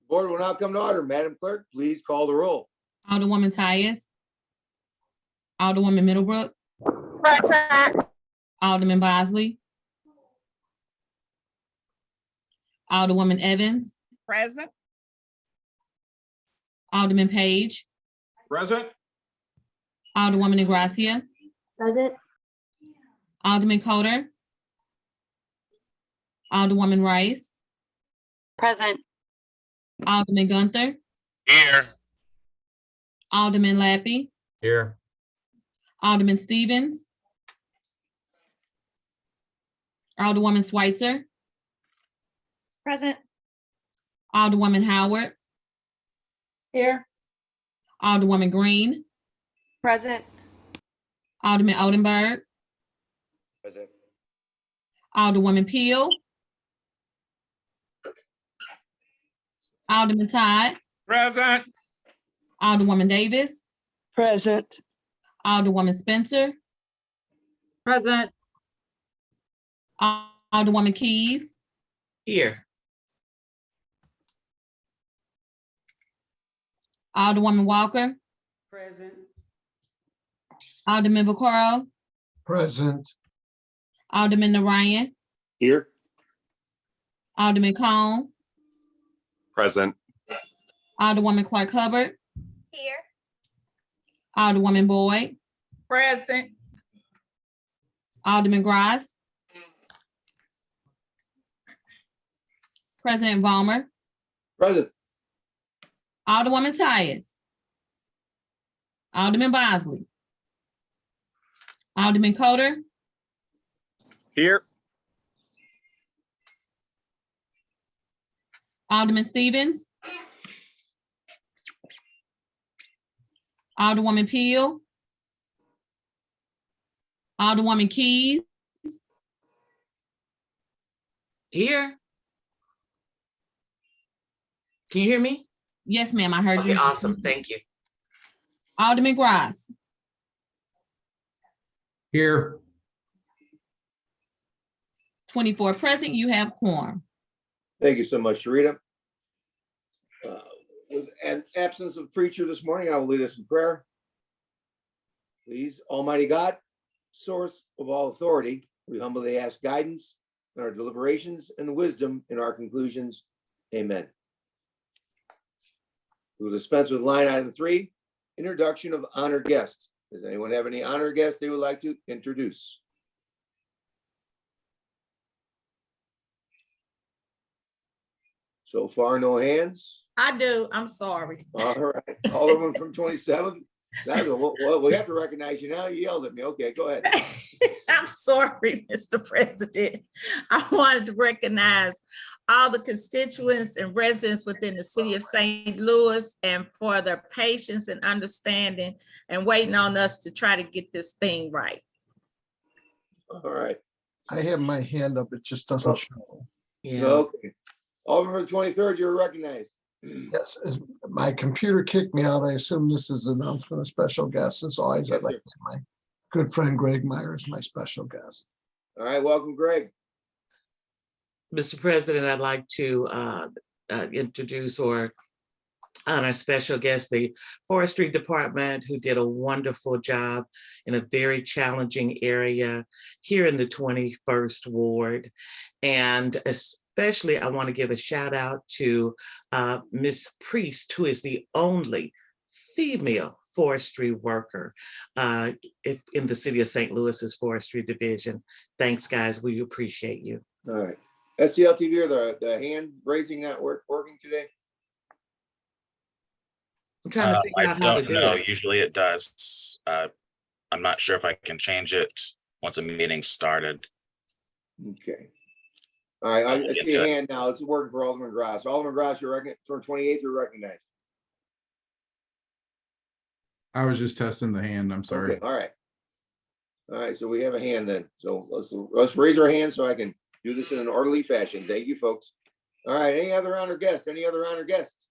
Board will now come to order. Madam Clerk, please call the roll. Alderwoman Tyus. Alderwoman Middlebrook. Present. Alderman Bosley. Alderwoman Evans. Present. Alderman Page. Present. Alderwoman Negracia. Present. Alderman Coder. Alderwoman Rice. Present. Alderman Gunther. Here. Alderman Lappy. Here. Alderman Stevens. Alderwoman Schweitzer. Present. Alderwoman Howard. Here. Alderwoman Green. Present. Alderman Odenberg. Present. Alderwoman Peel. Alderman Todd. Present. Alderwoman Davis. Present. Alderwoman Spencer. Present. Alderwoman Keys. Here. Alderwoman Walker. Present. Alderman Vaccaro. Present. Alderman Narayan. Here. Alderman Cone. Present. Alderwoman Clark Hubbard. Here. Alderwoman Boyd. Present. Alderman Gross. President Vollmer. Present. Alderwoman Tyus. Alderman Bosley. Alderman Coder. Here. Alderman Stevens. Alderwoman Peel. Alderwoman Keys. Here. Can you hear me? Yes, ma'am, I heard Okay, you. awesome. Thank you. Alderman Gross. Here. 24 present, you have quorum. Thank you so much, Sharita. With an absence of preacher this morning, I will lead us in prayer. Please, Almighty God, source of all authority, we humbly ask guidance in our deliberations and wisdom in our conclusions. Amen. We will dispense with line item 3, introduction of honored guests. Does anyone have any honored guests they would like to introduce? So far, no hands. I do. I'm sorry. All right, Alderman from 27. Well, we have to recognize you now. You yelled at me. Okay, go ahead. I'm sorry, Mr. President. I wanted to recognize all the constituents and residents within the city of St. Louis and for their patience and understanding and waiting on us to try to get this thing right. All right. I have my hand up, it just doesn't show. Yeah. Okay. Alderman from 23rd, you're recognized. Yes, my computer kicked me out. I assume this is an announcement of special guests. As always, I'd like to have my good friend Greg Myers, my special guest. All right, welcome, Greg. Mr. President, I'd like to introduce or honor special guest, the Forestry Department, who did a wonderful job in a very challenging area here in the 21st Ward. And especially, I want to give a shout out to Miss Priest, who is the only female forestry worker in the city of St. Louis's Forestry Division. Thanks, guys. We appreciate you. All right. SCL TV, are the hand raising not working today? I'm trying to figure I out how to don't do know. it. Usually it does. I'm not sure if I can change it once a meeting started. Okay. All right, I see a hand now. It's working for Alderman Gross. Alderman Gross, you're for 28th, you're recognized. I was just testing the hand. I'm sorry. Okay, all right. All right, so we have a hand then. So let's raise our hands so I can do this in an orderly fashion. Thank you, folks. All right, any other honored guests? Any other honored guests?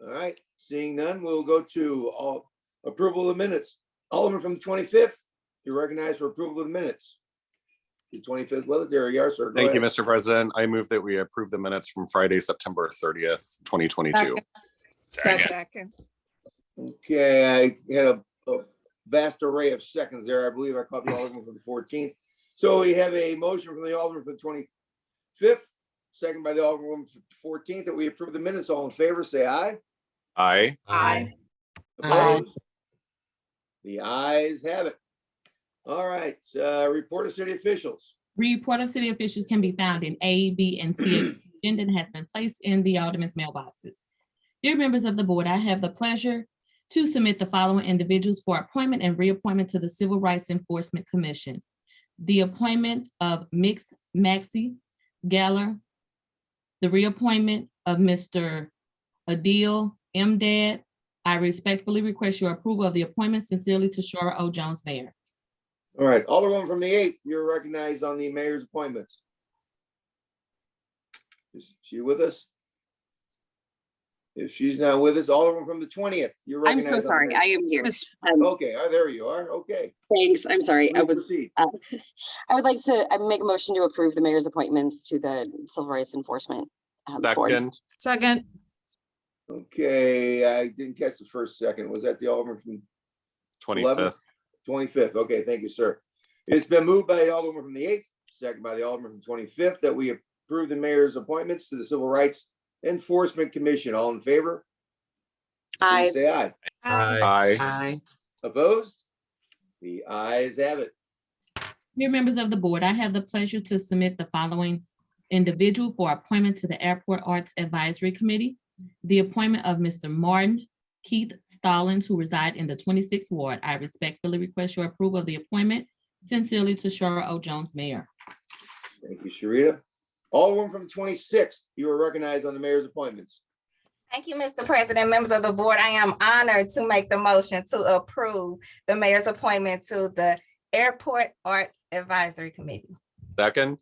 All right, seeing none, we'll go to all approval of the minutes. Alderman from the 25th, you're recognized for approval of the minutes. the 25th with us. There you are, sir. Go Thank you, ahead. Mr. President. I move that we approve the minutes from Friday, September 30th, 2022. Second. Okay, I had a vast array of seconds there. I believe I caught the Alderman for the 14th. So we have a motion from the Alderman for the 25th, second by the Alderman for the 14th, that we approve the minutes. All in favor, say aye. Aye. Aye. Opposed? The ayes have it. All right, report of city officials. Report of city officials can be found in A, B, and C agenda and has been placed in the Alderman's mailboxes. Dear members of the board, I have the pleasure to submit the following individuals for appointment and reappointment to the Civil Rights Enforcement Commission. The appointment of Mix Maxie Geller, the reappointment of Mr. Adil Mdad. I respectfully request your approval of the appointment. Sincerely, to Shora O. Jones, Mayor. All right, Alderman from the 8th, you're recognized on the mayor's appointments. Is she with us? If she's not with us, Alderman from the 20th, you're I'm recognized. so sorry. I am here. Okay, there you are. Okay. Thanks. I'm sorry. Please proceed. I would like to make a motion to approve the mayor's appointments to the Civil Rights Enforcement Board. Second. Second. Okay, I didn't catch the first second. Was that the Alderman from 25th. 25th? Okay, thank you, sir. It's been moved by the Alderman from the 8th, second by the Alderman from 25th, that we approve the mayor's appointments to the Civil Rights Enforcement Commission. All in favor? Aye. Please say aye. Aye. Aye. Opposed? The ayes have it. Dear members of the board, I have the pleasure to submit the following individual for appointment to the Airport Arts Advisory Committee. The appointment of Mr. Martin Keith Stallings, who reside in the 26th Ward. I respectfully request your approval of the appointment. Sincerely, to Shora O. Jones, Mayor. Thank you, Sharita. Alderman from 26th, you are recognized on the mayor's appointments. Thank you, Mr. President, members of the board. I am honored to make the motion to approve the mayor's appointment to the Airport Arts Advisory Committee. Second.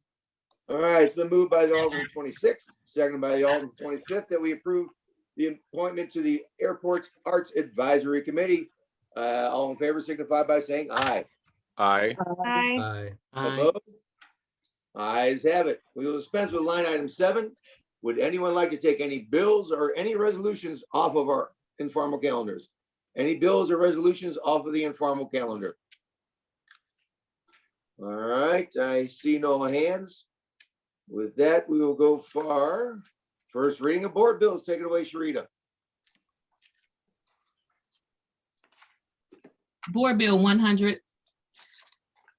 All right, it's been moved by the Alderman 26th, seconded by the Alderman 25th, that we approve the appointment to the Airports Arts Advisory Committee. All in favor signify by saying aye. Aye. Aye. Opposed? Ayes have it. We will dispense with line item 7. Would anyone like to take any bills or any resolutions off of our informal calendars? Any bills or resolutions off of the informal calendar? All right, I see no hands. With that, we will go far. First reading of board bills. Take it away, Sharita. Board Bill 100,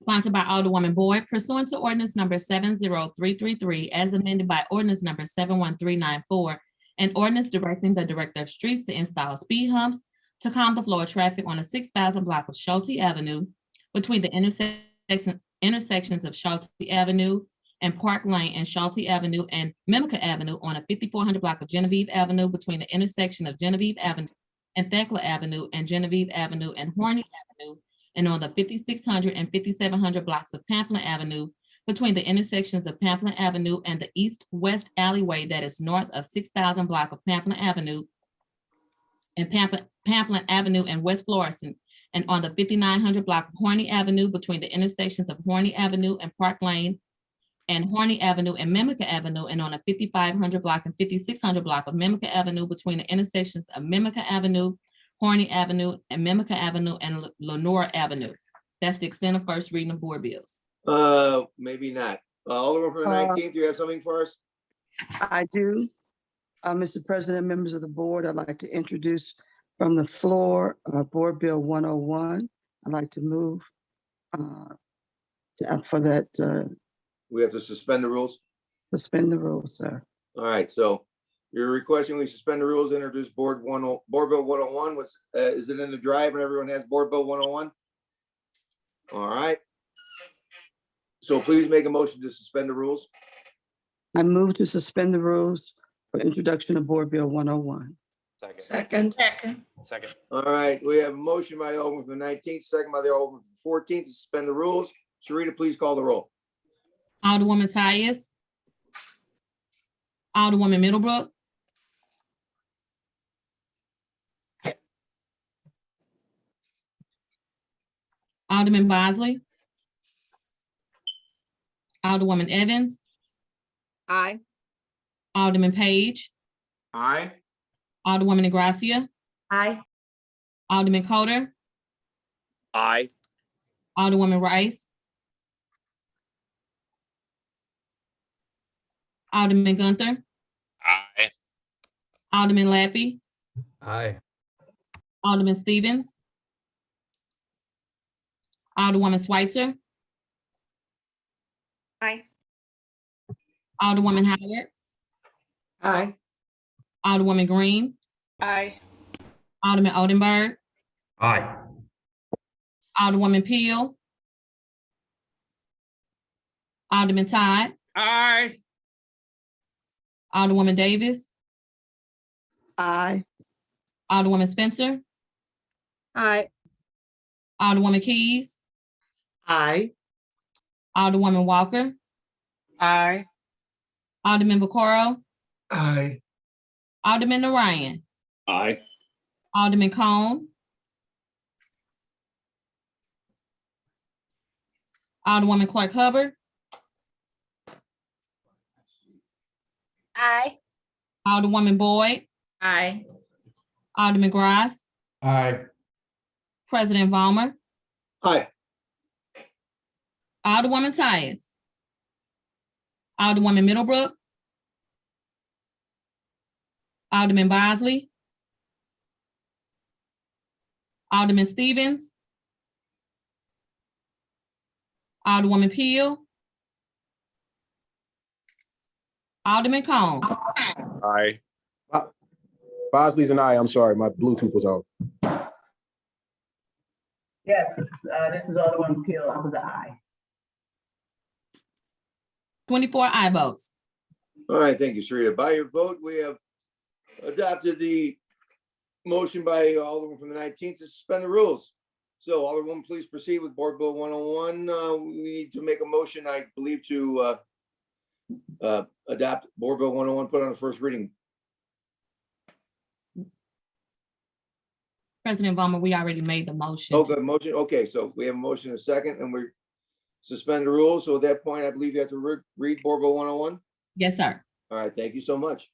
sponsored by Alderwoman Boyd, pursuant to ordinance number 70333, as amended by ordinance number 71394, and ordinance directing the Director of Streets to install speed humps to calm the flow of traffic on the 6,000 block of Schulte Avenue between the intersections of Schulte Avenue and Park Lane and Schulte Avenue and Mimica Avenue on a 5,400 block of Genevieve Avenue between the intersection of Genevieve Avenue and Thekla Avenue and Genevieve Avenue and Horny Avenue, and on the 5,600 and 5,700 blocks of Pamplin Avenue between the intersections of Pamplin Avenue and the east-west alleyway that is north of 6,000 block of Pamplin Avenue and Pamplin Avenue and West Florissant, and on the 5,900 block of Horny Avenue between the intersections of Horny Avenue and Park Lane and Horny Avenue and Mimica Avenue, and on a 5,500 block and 5,600 block of Mimica Avenue between the intersections of Mimica Avenue, Horny Avenue, and Mimica Avenue and Lenora Avenue. That's the extent of first reading of board bills. Maybe not. Alderman from the 19th, you have something for us? I do. Mr. President, members of the board, I'd like to introduce from the floor, Board Bill 101. I'd like to move for that, We have to suspend the rules. suspend the rules, sir. All right, so you're requesting we suspend the rules, introduce Board Bill 101. Is it in the drive and everyone has Board Bill 101? All right. So please make a motion to suspend the rules. I move to suspend the rules for introduction of Board Bill 101. Second. All right, we have a motion by the Alderman from the 19th, second by the Alderman from the 14th to suspend the rules. Sharita, please call the roll. Alderwoman Tyus. Alderwoman Middlebrook. Alderman Bosley. Alderwoman Evans, Aye. Alderman Page, Aye. Alderwoman Gracia, Aye. Alderman Coder, Aye. Alderwoman Rice, Alderman Gunther, Aye. Alderman Lappy, Aye. Alderman Stevens, Alderwoman Switzer, Aye. Alderwoman Howard, Aye. Alderwoman Green, Aye. Alderman Oldenburg, Aye. Alderwoman Peel, Alderman Todd, Aye. Alderwoman Davis, Aye. Alderwoman Spencer, Aye. Alderwoman Keys, Aye. Alderwoman Walker, Aye. Alderman Vaccaro, Aye. Alderman Orion, Aye. Alderman Cone, Alderwoman Clark Hubbard, Aye. Alderwoman Boyd, Aye. Alderman Gross, Aye. President Vollmer, Aye. Alderwoman Tyus, Alderwoman Middlebrook, Alderman Bosley, Alderman Stevens, Alderwoman Peel, Alderman Cone. Aye. Bosley's an aye. I'm sorry, my Bluetooth was on. Yes, this is Alderman Peel. I was an aye. 24 aye votes. All right, thank you, Sarita. By your vote, we have adopted the motion by Alderman from the 19th to suspend the rules. So Alderman, please proceed with Board Bill 101. We need to make a motion, I believe, to adopt Board Bill 101, put on the first reading. President Vollmer, we already made the motion. Okay, motion. Okay, so we have a motion and a second, and we suspend the rules. So at that point, I believe you have to read Board Bill 101. Yes, sir. All right, thank you so much.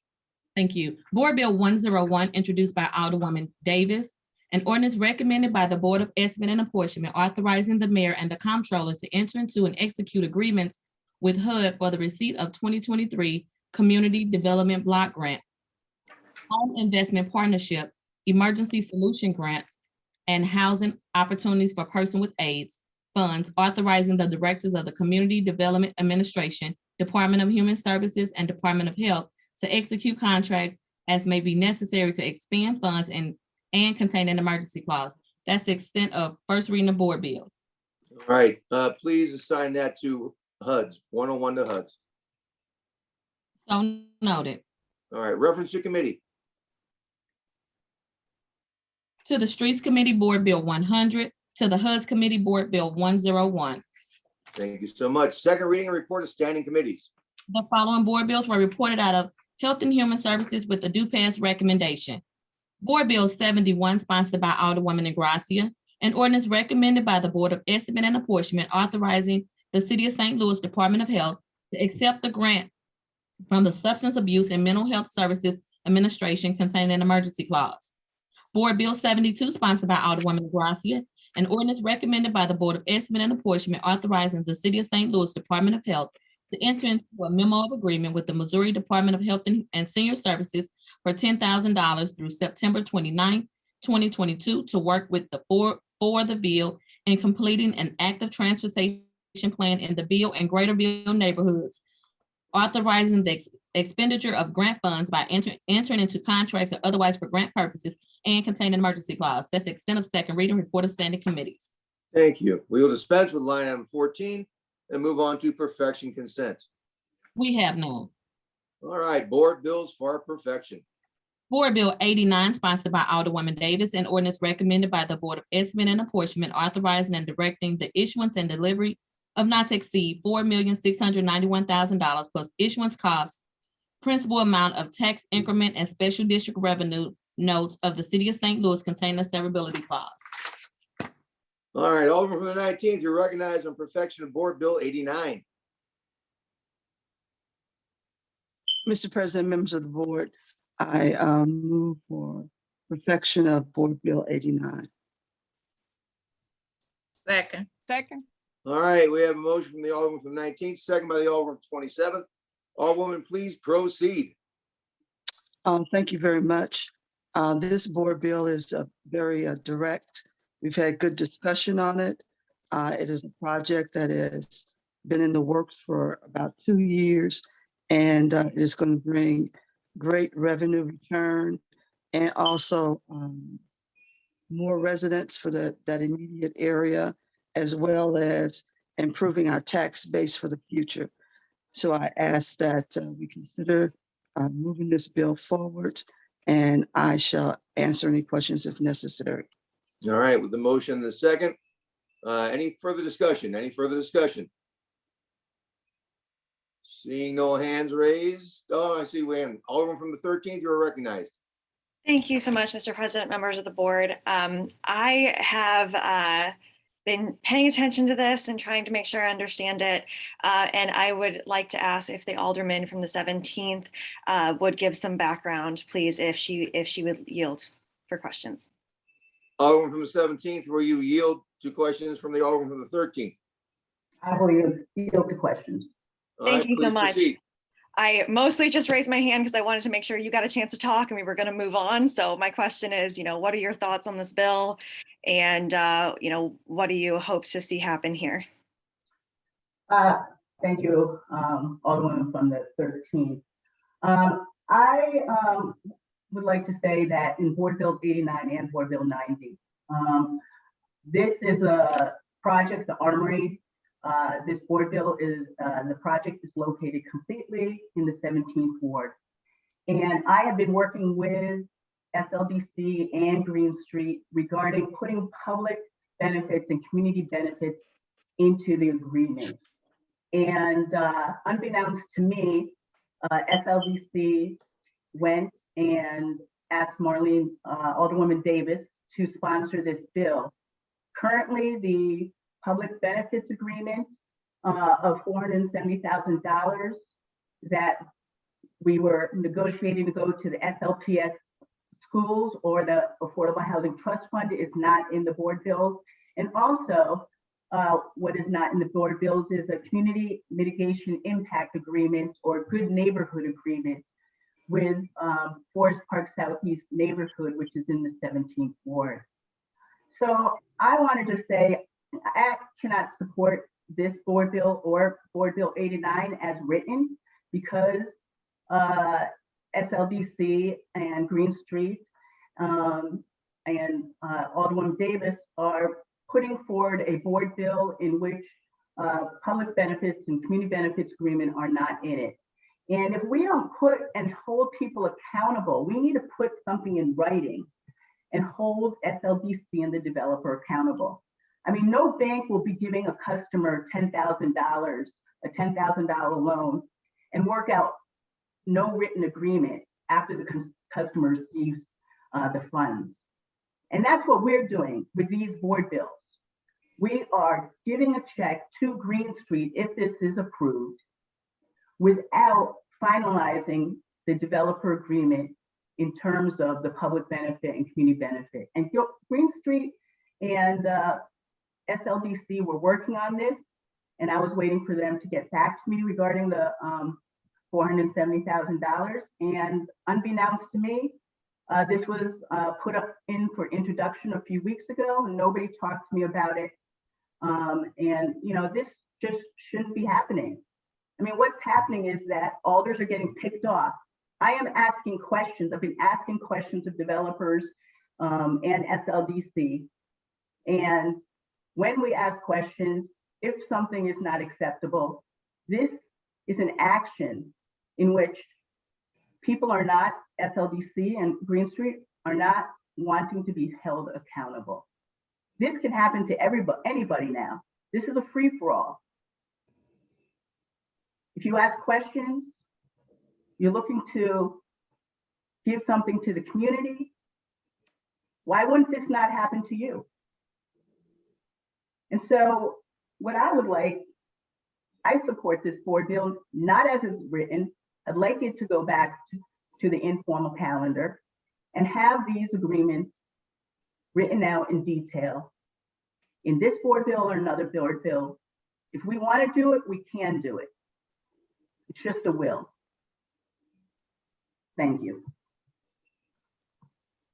Thank you. Board Bill 101, introduced by Alderwoman Davis, an ordinance recommended by the Board of Estimate and Apportionment, authorizing the mayor and the comptroller to enter into and execute agreements with HUD for the receipt of 2023 Community Development Block Grant, Home Investment Partnership, Emergency Solution Grant, and Housing Opportunities for Person with AIDS funds, authorizing the directors of the Community Development Administration, Department of Human Services, and Department of Health to execute contracts as may be necessary to expend funds and contain an emergency clause. That's the extent of first reading of board bills. All right, please assign that to HUDs, 101 to HUDs. So noted. All right, reference to committee. To the Streets Committee, Board Bill 100, to the HUD's Committee, Board Bill 101. Thank you so much. Second reading and report of standing committees. The following board bills were reported out of Health and Human Services with the due pass recommendation. Board Bill 71, sponsored by Alderwoman Gracia, an ordinance recommended by the Board of Estimate and Apportionment, authorizing the City of St. Louis Department of Health to accept the grant from the Substance Abuse and Mental Health Services Administration containing an emergency clause. Board Bill 72, sponsored by Alderwoman Gracia, an ordinance recommended by the Board of Estimate and Apportionment, authorizing the City of St. Louis Department of Health to enter into a memo of agreement with the Missouri Department of Health and Senior Services for $10,000 through September 29th, 2022 to work with the for the bill in completing an active transportation plan in the Ville and Greater Ville neighborhoods, authorizing the expenditure of grant funds by entering into contracts or otherwise for grant purposes and contain an emergency clause. That's the extent of second reading, report of standing committees. Thank you. We will dispense with line item 14 and move on to perfection consent. We have none. All right, board bills for perfection. Board Bill 89, sponsored by Alderwoman Davis, an ordinance recommended by the Board of Estimate and Apportionment, authorizing and directing the issuance and delivery of not to exceed $4,691,000 plus issuance costs, principal amount of tax increment and special district revenue notes of the City of St. Louis containing the severability clause. All right, Alderman from the 19th, you're recognized on perfection of Board Bill 89. Mr. President, members of the board, I move for perfection of Board Bill 89. Second. Second. All right, we have a motion from the Alderman from the 19th, second by the Alderman from the 27th. Alderwoman, please proceed. Thank you very much. This board bill is very direct. We've had good discussion on it. It is a project that has been in the works for about 2 years, and it is going to bring great revenue return and also more residents for that immediate area, as well as improving our tax base for the future. So I ask that we consider moving this bill forward, and I shall answer any questions if necessary. All right, with the motion and the second, any further discussion? Any further discussion? Seeing no hands raised. Oh, I see we have Alderman from the 13th. You are recognized. Thank you so much, Mr. President, members of the board. I have been paying attention to this and trying to make sure I understand it. And I would like to ask if the Alderman from the 17th would give some background, please, if she would yield for questions. Alderman from the 17th, will you yield to questions from the Alderman from the 13th? I will yield to questions. All Thank right, you so please much. proceed. I mostly just raised my hand because I wanted to make sure you got a chance to talk and we were going to move on. So my question is, what are your thoughts on this bill? And, what do you hope to see happen here? Thank you, Alderman from the 13th. I would like to say that in Board Bill 89 and Board Bill 90, this is a project, the Armory. This board bill is, the project is located completely in the 17th Ward. And I have been working with SLDC and Green Street regarding putting public benefits and community benefits into the agreement. And unbeknownst to me, SLDC went and asked Marlene, Alderwoman Davis, to sponsor this bill. Currently, the public benefits agreement of $470,000 that we were negotiating to go to the SLPS schools or the Affordable Housing Trust Fund is not in the board bills. And also, what is not in the board bills is a community mitigation impact agreement or good neighborhood agreement with Forest Park Southeast neighborhood, which is in the 17th Ward. So I wanted to say, I cannot support this board bill or Board Bill 89 as written because SLDC and Green Street and Alderwoman Davis are putting forward a board bill in which public benefits and community benefits agreement are not in it. And if we don't put and hold people accountable, we need to put something in writing and hold SLDC and the developer accountable. I mean, no bank will be giving a customer $10,000, a $10,000 loan, and work out no written agreement after the customer receives the funds. And that's what we're doing with these board bills. We are giving a check to Green Street if this is approved without finalizing the developer agreement in terms of the public benefit and community benefit. And Green Street and SLDC were working on this, and I was waiting for them to get back to me regarding the $470,000. And unbeknownst to me, this was put up in for introduction a few weeks ago, and nobody talked to me about it. And this just shouldn't be happening. I mean, what's happening is that alders are getting picked off. I am asking questions. I've been asking questions of developers and SLDC. And when we ask questions, if something is not acceptable, this is an action in which people are not, SLDC and Green Street are not wanting to be held accountable. This can happen to anybody now. This is a free-for-all. If you ask questions, you're looking to give something to the community, why wouldn't this not happen to you? And so what I would like, I support this board bill, not as it's written. I'd like it to go back to the informal calendar and have these agreements written out in detail in this board bill or another board bill. If we want to do it, we can do it. It's just a will. Thank you.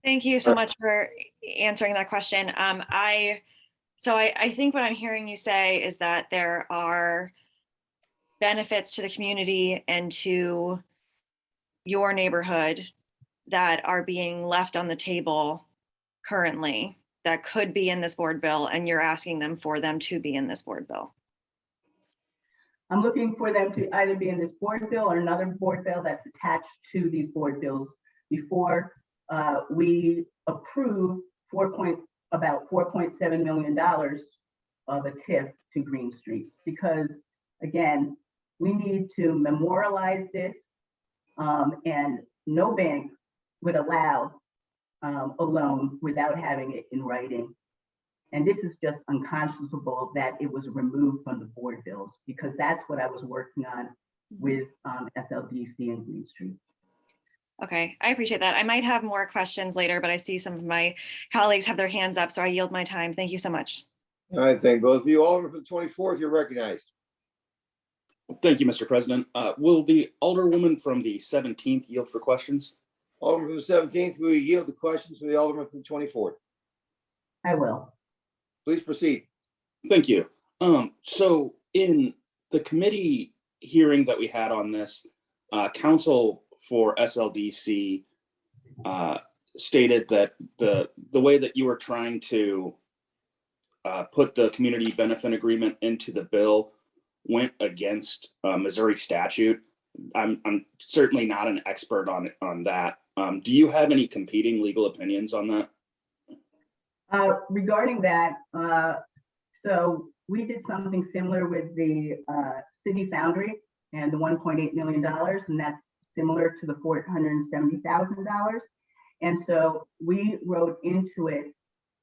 Thank you so much for answering that question. I think what I'm hearing you say is that there are benefits to the community and to your neighborhood that are being left on the table currently that could be in this board bill, and you're asking them for them to be in this board bill. I'm looking for them to either be in this board bill or another board bill that's attached to these board bills before we approve about $4.7 million of a TIF to Green Street. Because again, we need to memorialize this, and no bank would allow a loan without having it in writing. And this is just unconscionable that it was removed from the board bills, because that's what I was working on with SLDC and Green Street. Okay, I appreciate that. I might have more questions later, but I see some of my colleagues have their hands up, so I yield my time. Thank you so much. All right, thank both of you. Alderman for the 24th, you're recognized. Thank you, Mr. President. Will the Alderwoman from the 17th yield for questions? Alderman from the 17th, will you yield the questions to the Alderman from the 24th? I will. Please proceed. Thank you. So in the committee hearing that we had on this, counsel for SLDC stated that the way that you were trying to put the community benefit agreement into the bill went against Missouri statute. I'm certainly not an expert on that. Do you have any competing legal opinions on that? Regarding that, so we did something similar with the city foundry and the $1.8 million, and that's similar to the $470,000. And so we wrote into it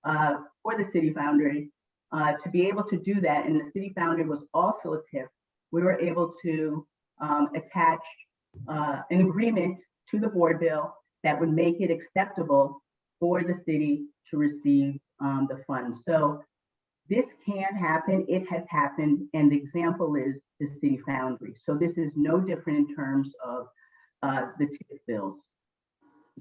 for the city foundry to be able to do that. And the city foundry was also a TIF. We were able to attach an agreement to the board bill that would make it acceptable for the city to receive the funds. So this can happen, it has happened, and the example is the city foundry. So this is no different in terms of the TIF bills.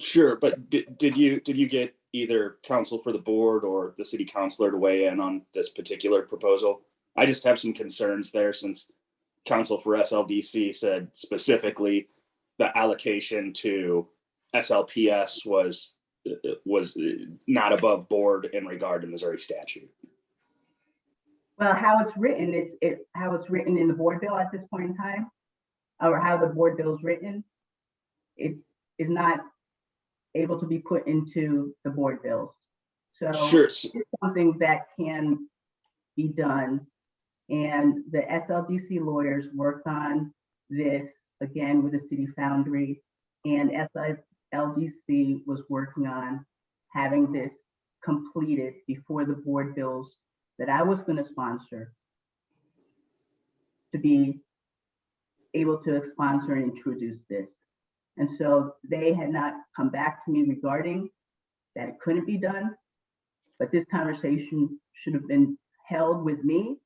Sure, but did you get either counsel for the board or the city councilor to weigh in on this particular proposal? I just have some concerns there, since counsel for SLDC said specifically the allocation to SLPS was not above board in regard to Missouri statute. Well, how it's written, how it's written in the board bill at this point in time, or how the board bill is written, it is not able to be put into the board bills. So sure, it's something that can be done. And the SLDC lawyers worked on this again with the city foundry, and SLDC was working on having this completed before the board bills that I was going to sponsor to be able to sponsor and introduce this. And so they had not come back to me regarding that it couldn't be done, but this conversation should have been held with me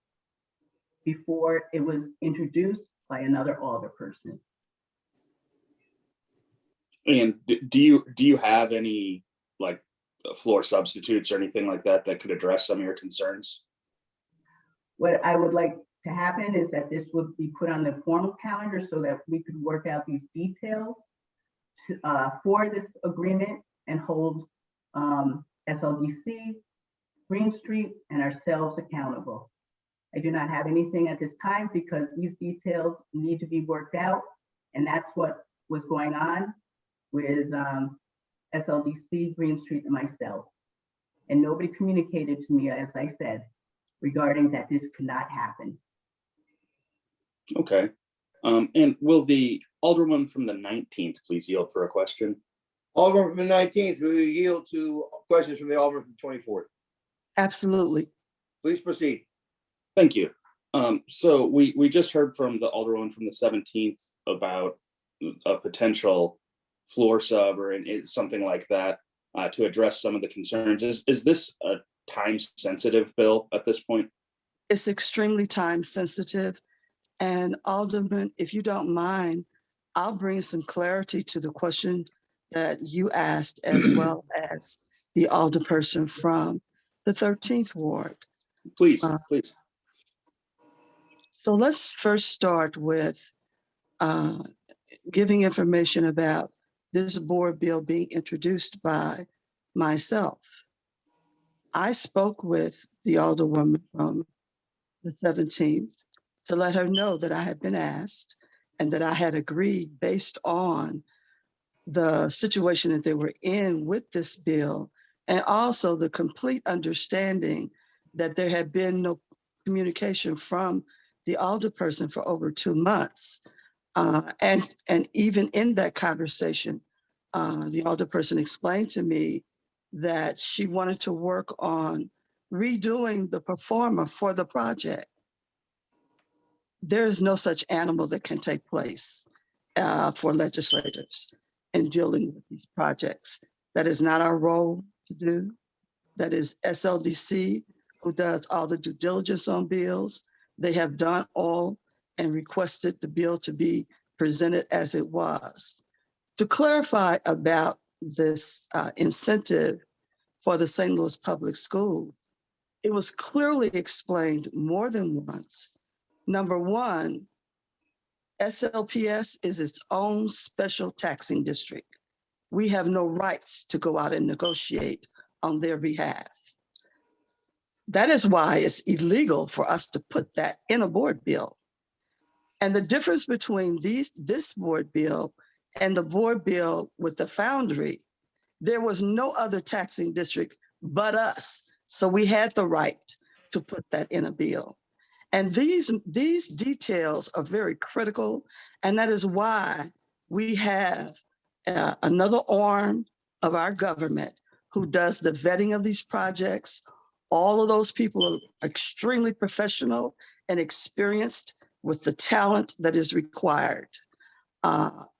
before it was introduced by another alderperson. And do you have any like floor substitutes or anything like that that could address some of your concerns? What I would like to happen is that this would be put on the formal calendar so that we could work out these details for this agreement and hold SLDC, Green Street, and ourselves accountable. I do not have anything at this time because these details need to be worked out, and that's what was going on with SLDC, Green Street, and myself. And nobody communicated to me, as I said, regarding that this could not happen. Okay. And will the Alderman from the 19th please yield for a question? Alderman from the 19th, will you yield to questions from the Alderman from the 24th? Absolutely. Please proceed. Thank you. So we just heard from the Alderman from the 17th about a potential floor sub or something like that to address some of the concerns. Is this a time sensitive bill at this point? It's extremely time sensitive. And Alderman, if you don't mind, I'll bring some clarity to the question that you asked, as well as the alderperson from the 13th Ward. Please, please. So let's first start with giving information about this board bill being introduced by myself. I spoke with the alderwoman from the 17th to let her know that I had been asked and that I had agreed based on the situation that they were in with this bill, and also the complete understanding that there had been no communication from the alderperson for over 2 months. And even in that conversation, the alderperson explained to me that she wanted to work on redoing the performer for the project. There is no such animal that can take place for legislators in dealing with these projects. That is not our role to do. That is SLDC, who does all the due diligence on bills. They have done all and requested the bill to be presented as it was. To clarify about this incentive for the St. Louis Public Schools, it was clearly explained more than once. Number one, SLPS is its own special taxing district. We have no rights to go out and negotiate on their behalf. That is why it's illegal for us to put that in a board bill. And the difference between this board bill and the board bill with the Foundry, there was no other taxing district but us. So we had the right to put that in a bill. And these details are very critical. And that is why we have another arm of our government who does the vetting of these projects. All of those people are extremely professional and experienced with the talent that is required.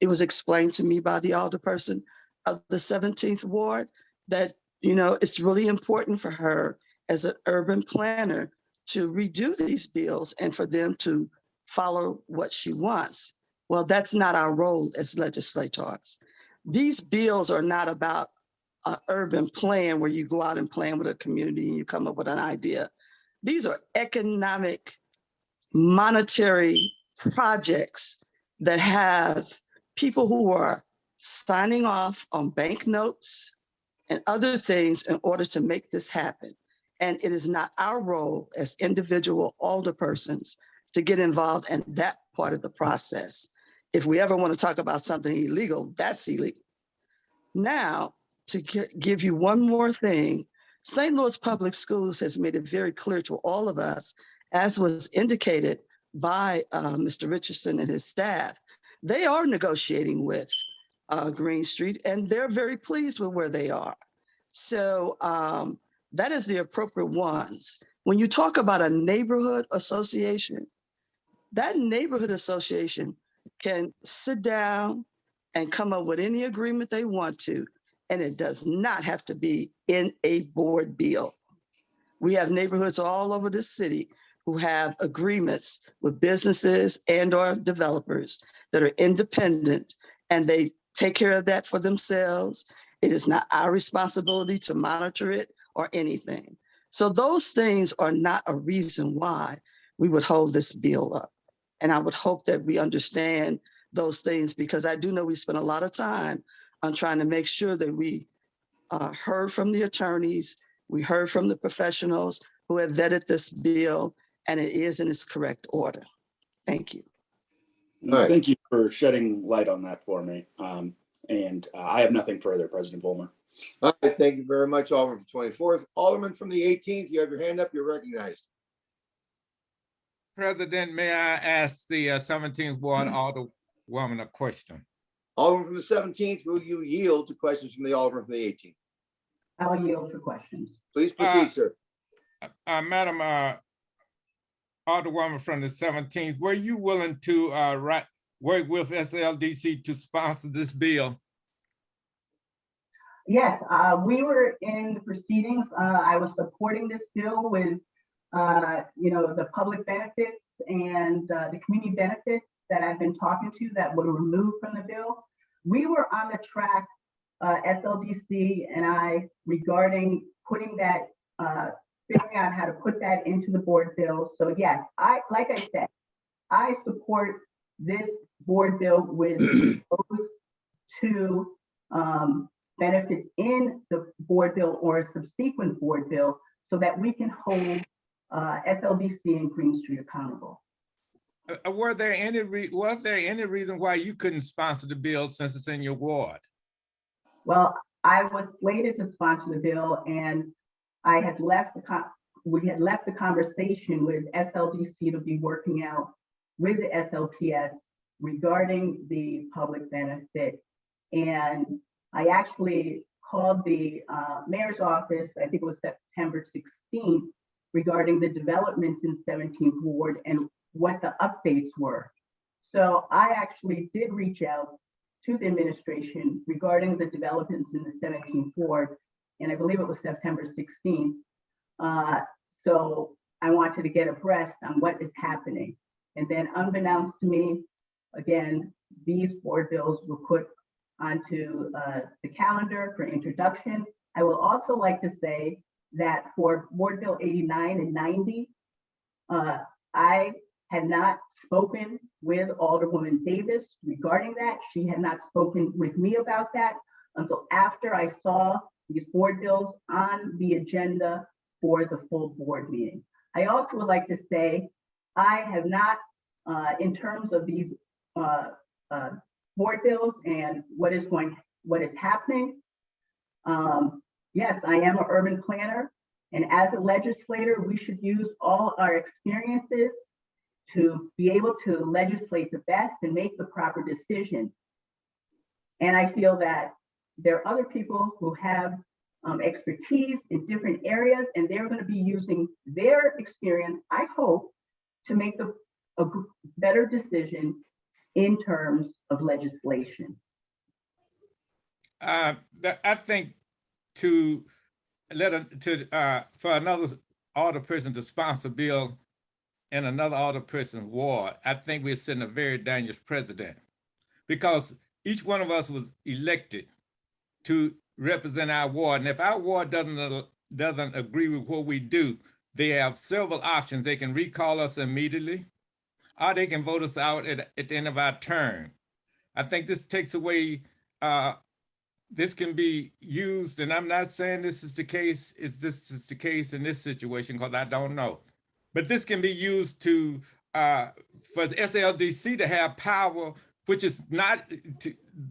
It was explained to me by the alderperson of the 17th Ward that, it's really important for her as an urban planner to redo these bills and for them to follow what she wants. Well, that's not our role as legislators. These bills are not about an urban plan where you go out and plan with a community and you come up with an idea. These are economic, monetary projects that have people who are signing off on banknotes and other things in order to make this happen. And it is not our role as individual alderpersons to get involved in that part of the process. If we ever want to talk about something illegal, that's illegal. Now, to give you one more thing, St. Louis Public Schools has made it very clear to all of us, as was indicated by Mr. Richardson and his staff, they are negotiating with Green Street and they're very pleased with where they are. So that is the appropriate ones. When you talk about a neighborhood association, that neighborhood association can sit down and come up with any agreement they want to, and it does not have to be in a board bill. We have neighborhoods all over the city who have agreements with businesses and or developers that are independent, and they take care of that for themselves. It is not our responsibility to monitor it or anything. So those things are not a reason why we would hold this bill up. And I would hope that we understand those things, because I do know we spent a lot of time on trying to make sure that we heard from the attorneys, we heard from the professionals who have vetted this bill, and it is in its correct order. Thank you. Right. Thank you for shedding light on that for me. I have nothing further, President Vollmer. All right, thank you very much, Alderman from 24th. Alderman from the 18th, you have your hand up, you're recognized. President, may I ask the 17th Ward Alderwoman a question? Alderman from the 17th, will you yield to questions from the Alderman from the 18th? I'll yield for questions. Please proceed, sir. Madam Alderwoman from the 17th, were you willing to work with SLDC to sponsor this bill? Yes, we were in the proceedings. I was supporting this bill with, the public benefits and the community benefits that I've been talking to that were removed from the bill. We were on the track, SLDC and I, regarding putting that, figuring out how to put that into the board bill. So yes, like I said, I support this board bill with those two benefits in the board bill or a subsequent board bill so that we can hold SLDC and Green Street accountable. Was there any reason why you couldn't sponsor the bill since it's in your ward? Well, I was slated to sponsor the bill, and I had left we had left the conversation with SLDC to be working out with the SLPS regarding the public benefit. And I actually called the mayor's office, I think it was September 16th, regarding the developments in 17th Ward and what the updates were. So I actually did reach out to the administration regarding the developments in the 17th Ward, and I believe it was September 16th. So I wanted to get abreast on what is happening. And then unbeknownst to me, again, these board bills were put onto the calendar for introduction. I will also like to say that for Board Bill 89 and 90, I had not spoken with Alderwoman Davis regarding that. She had not spoken with me about that until after I saw these board bills on the agenda for the full board meeting. I also would like to say, I have not, in terms of these board bills and what is happening. Yes, I am an urban planner, and as a legislator, we should use all our experiences to be able to legislate the best and make the proper decision. And I feel that there are other people who have expertise in different areas, and they're going to be using their experience, I hope, to make a better decision in terms of legislation. I think for another alderperson to sponsor a bill in another alderperson's ward, I think we're setting a very dangerous precedent, because each one of us was elected to represent our ward, and if our ward doesn't agree with what we do, they have several options. They can recall us immediately, or they can vote us out at the end of our term. I think this takes away, this can be used, and I'm not saying this is the case in this situation, because I don't know. But this can be used for SLDC to have power, which is not,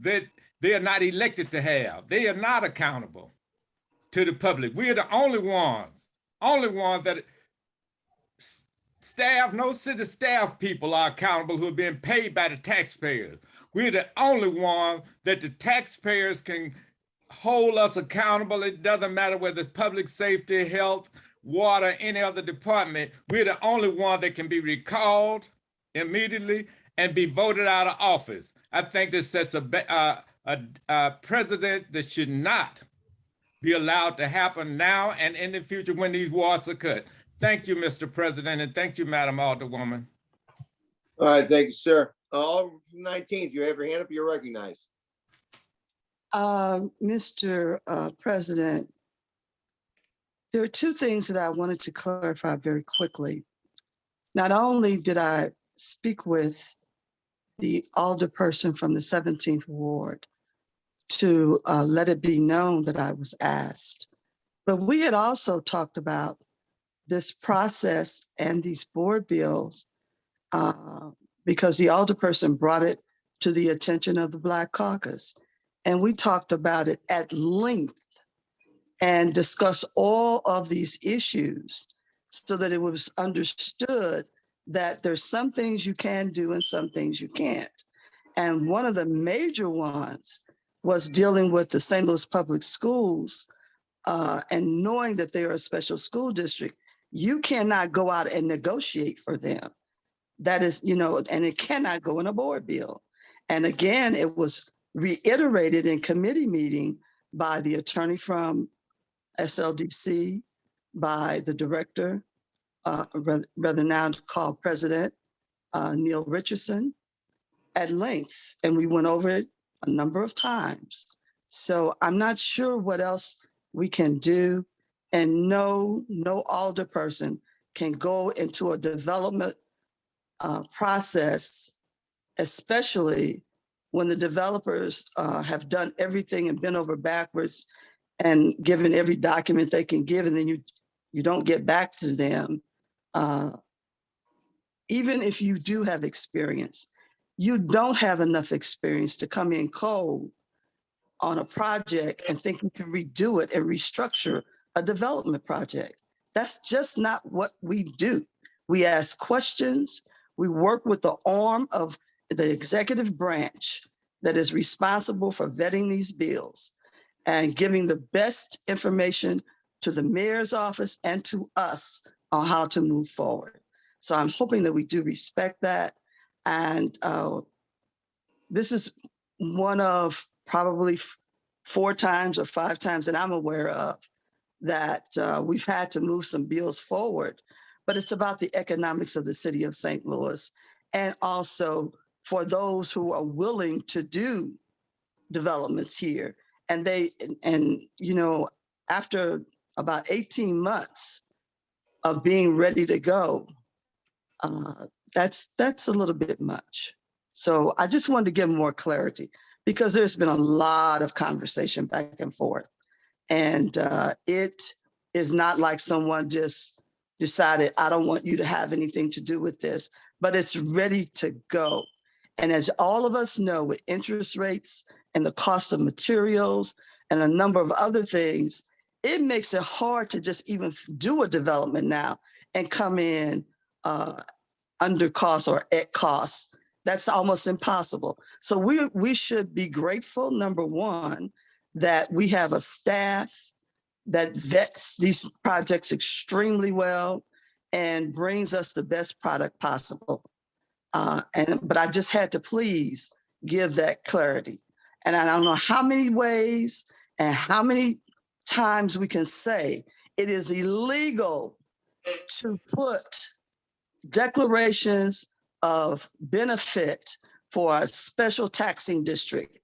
that they are not elected to have. They are not accountable to the public. We are the only ones that staff, no city staff people are accountable who are being paid by the taxpayers. We're the only one that the taxpayers can hold us accountable. It doesn't matter whether it's public safety, health, water, any other department. We're the only one that can be recalled immediately and be voted out of office. I think this sets a precedent that should not be allowed to happen now and in the future when these wards are cut. Thank you, Mr. President, and thank you, Madam Alderwoman. All right, thank you, sir. Alderman 19th, you have your hand up, you're recognized. Mr. President, there are two things that I wanted to clarify very quickly. Not only did I speak with the alderperson from the 17th Ward to let it be known that I was asked, but we had also talked about this process and these board bills because the alderperson brought it to the attention of the Black Caucus. And we talked about it at length and discussed all of these issues so that it was understood that there's some things you can do and some things you can't. And one of the major ones was dealing with the St. Louis Public Schools and knowing that they are a special school district. You cannot go out and negotiate for them. That is, and it cannot go in a board bill. And again, it was reiterated in committee meeting by the attorney from SLDC, by the director, rather now called President Neil Richardson, at length. And we went over it a number of times. So I'm not sure what else we can do. And no alderperson can go into a development process, especially when the developers have done everything and bent over backwards and given every document they can give, and then you don't get back to them. Even if you do have experience, you don't have enough experience to come in cold on a project and think you can redo it and restructure a development project. That's just not what we do. We ask questions. We work with the arm of the executive branch that is responsible for vetting these bills and giving the best information to the mayor's office and to us on how to move forward. So I'm hoping that we do respect that. And this is one of probably 4 times or 5 times that I'm aware of that we've had to move some bills forward, but it's about the economics of the city of St. Louis, and also for those who are willing to do developments here. And after about 18 months of being ready to go, that's a little bit much. So I just wanted to give more clarity, because there's been a lot of conversation back and forth. And it is not like someone just decided, I don't want you to have anything to do with this, but it's ready to go. And as all of us know, with interest rates and the cost of materials and a number of other things, it makes it hard to just even do a development now and come in under cost or at cost. That's almost impossible. So we should be grateful, number one, that we have a staff that vets these projects extremely well and brings us the best product possible. But I just had to please give that clarity. And I don't know how many ways and how many times we can say it is illegal to put declarations of benefit for a special taxing district.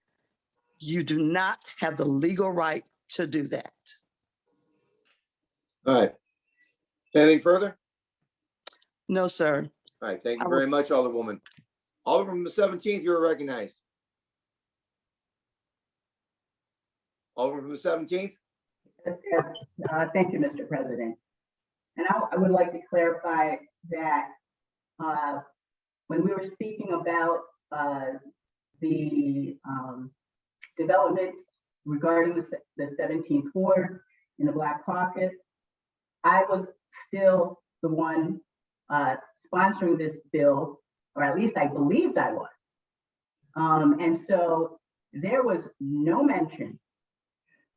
You do not have the legal right to do that. All right. Anything further? No, sir. All right, thank you very much, Alderwoman. Alderman from the 17th, you're recognized. Alderman from the 17th? Thank you, Mr. President. And I would like to clarify that when we were speaking about the developments regarding the 17th Ward in the Black Caucus, I was still the one sponsoring this bill, or at least I believed I was. And so there was no mention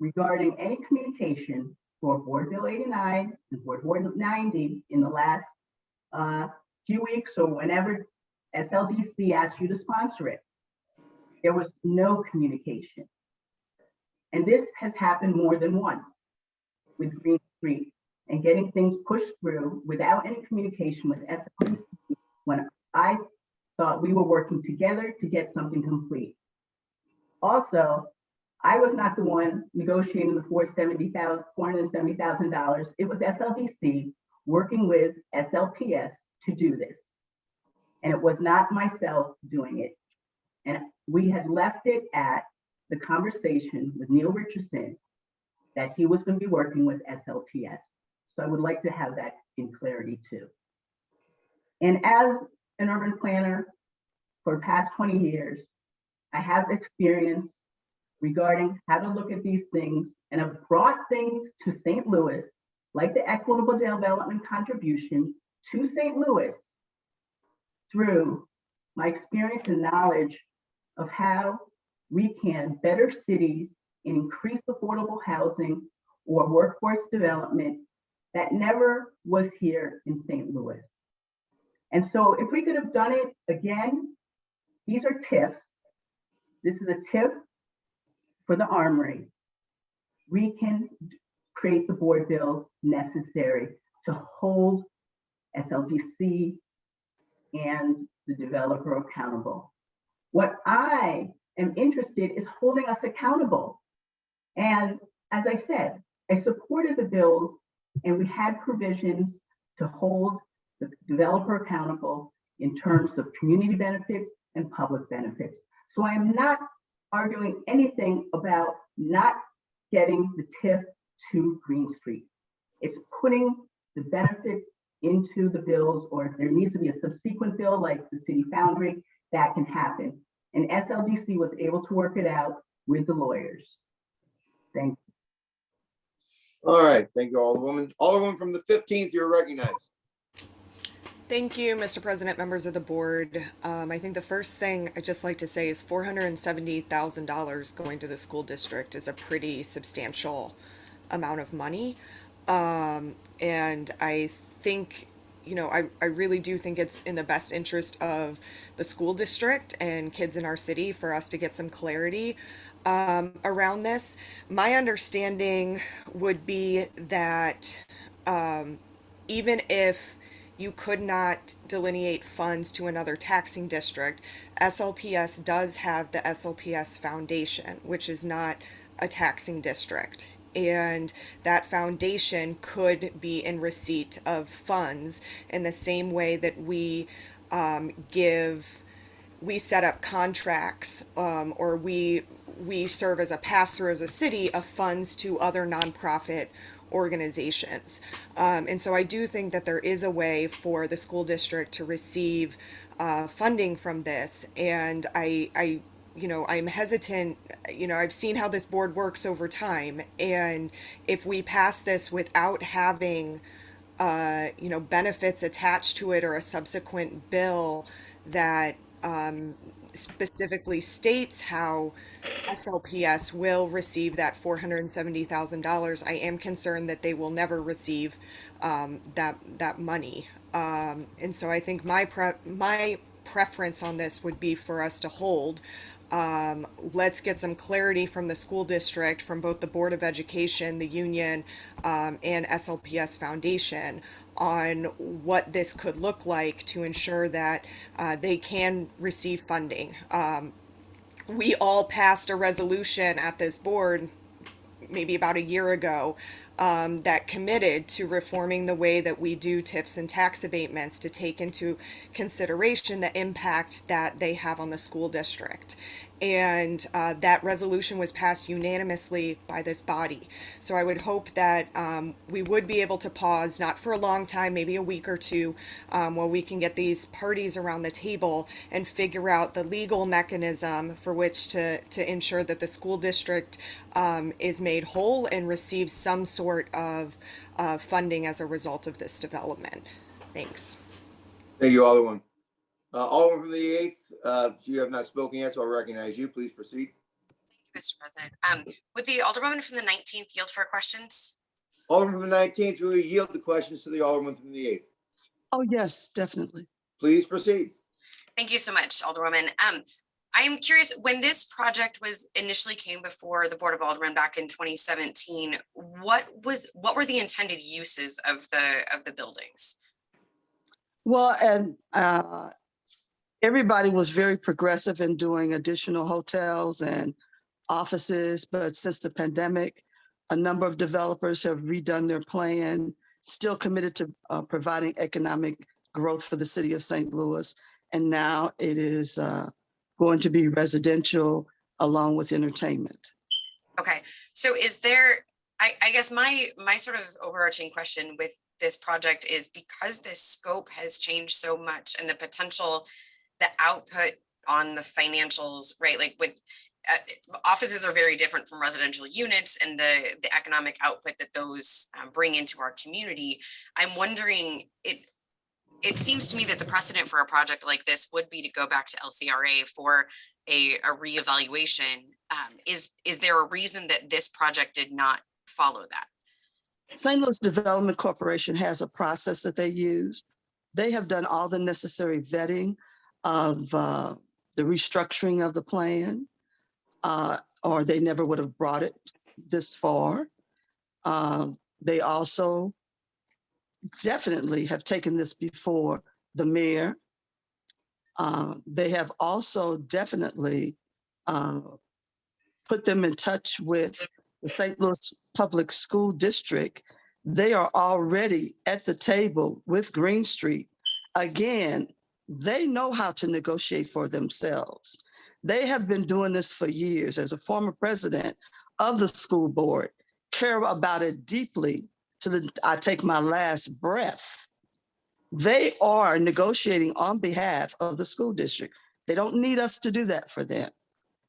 regarding any communication for Board Bill 89 and Board Bill 90 in the last few weeks or whenever SLDC asked you to sponsor it. There was no communication. And this has happened more than once with Green Street and getting things pushed through without any communication with SLDC when I thought we were working together to get something complete. Also, I was not the one negotiating the $470,000. It was SLDC working with SLPS to do this. And it was not myself doing it. And we had left it at the conversation with Neil Richardson that he was going to be working with SLPS. So I would like to have that in clarity too. And as an urban planner for the past 20 years, I have experience regarding how to look at these things and have brought things to St. Louis, like the equitable development contribution to St. Louis through my experience and knowledge of how we can better cities and increase affordable housing or workforce development that never was here in St. Louis. And so if we could have done it again, these are TIFs. This is a TIF for the armory. We can create the board bills necessary to hold SLDC and the developer accountable. What I am interested is holding us accountable. And as I said, I supported the bills and we had provisions to hold the developer accountable in terms of community benefits and public benefits. So I am not arguing anything about not getting the TIF to Green Street. It's putting the benefits into the bills, or if there needs to be a subsequent bill like the city foundry, that can happen. And SLDC was able to work it out with the lawyers. Thank you. All right, thank you, Alderwoman. Alderwoman from the 15th, you're recognized. Thank you, Mr. President, members of the board. I think the first thing I'd just like to say is $470,000 going to the school district is a pretty substantial amount of money. And I think, you know, I really do think it's in the best interest of the school district and kids in our city for us to get some clarity around this. My understanding would be that even if you could not delineate funds to another taxing district, SLPS does have the SLPS Foundation, which is not a taxing district. And that foundation could be in receipt of funds in the same way that we set up contracts or we serve as a pass-through as a city of funds to other nonprofit organizations. And so I do think that there is a way for the school district to receive funding from this. And I'm hesitant, I've seen how this board works over time. And if we pass this without having, benefits attached to it or a subsequent bill that specifically states how SLPS will receive that $470,000, I am concerned that they will never receive that money. And so I think my preference on this would be for us to hold. Let's get some clarity from the school district, from both the Board of Education, the union, and SLPS Foundation on what this could look like to ensure that they can receive funding. We all passed a resolution at this board maybe about a year ago that committed to reforming the way that we do TIFs and tax abatements to take into consideration the impact that they have on the school district. And that resolution was passed unanimously by this body. So I would hope that we would be able to pause, not for a long time, maybe a week or two, while we can get these parties around the table and figure out the legal mechanism for which to ensure that the school district is made whole and receives some sort of funding as a result of this development. Thanks. Thank you, Alderwoman. Alderman from the 8th, if you have not spoken yet, so I'll recognize you. Please proceed. Mr. President. Would the Alderwoman from the 19th yield for questions? Alderman from the 19th, we will yield the questions to the Alderman from the 8th. Oh, yes, definitely. Please proceed. Thank you so much, Alderwoman. I am curious, when this project was initially came before the Board of Aldermen back in 2017, what were the intended uses of the buildings? Well, and everybody was very progressive in doing additional hotels and offices, but since the pandemic, a number of developers have redone their plan, still committed to providing economic growth for the city of St. Louis. And now it is going to be residential along with entertainment. Okay, so is there, I guess my sort of overarching question with this project is, because this scope has changed so much and the potential, the output on the financials, right? Like with offices are very different from residential units, and the economic output that those bring into our community. I'm wondering, it seems to me that the precedent for a project like this would be to go back to LCRA for a reevaluation. Is there a reason that this project did not follow that? St. Louis Development Corporation has a process that they use. They have done all the necessary vetting of the restructuring of the plan, or they never would have brought it this far. They also definitely have taken this before the mayor. They have also definitely put them in touch with the St. Louis Public School District. They are already at the table with Green Street. Again, they know how to negotiate for themselves. They have been doing this for years. As a former president of the school board, care about it deeply I take my last breath. They are negotiating on behalf of the school district. They don't need us to do that for them.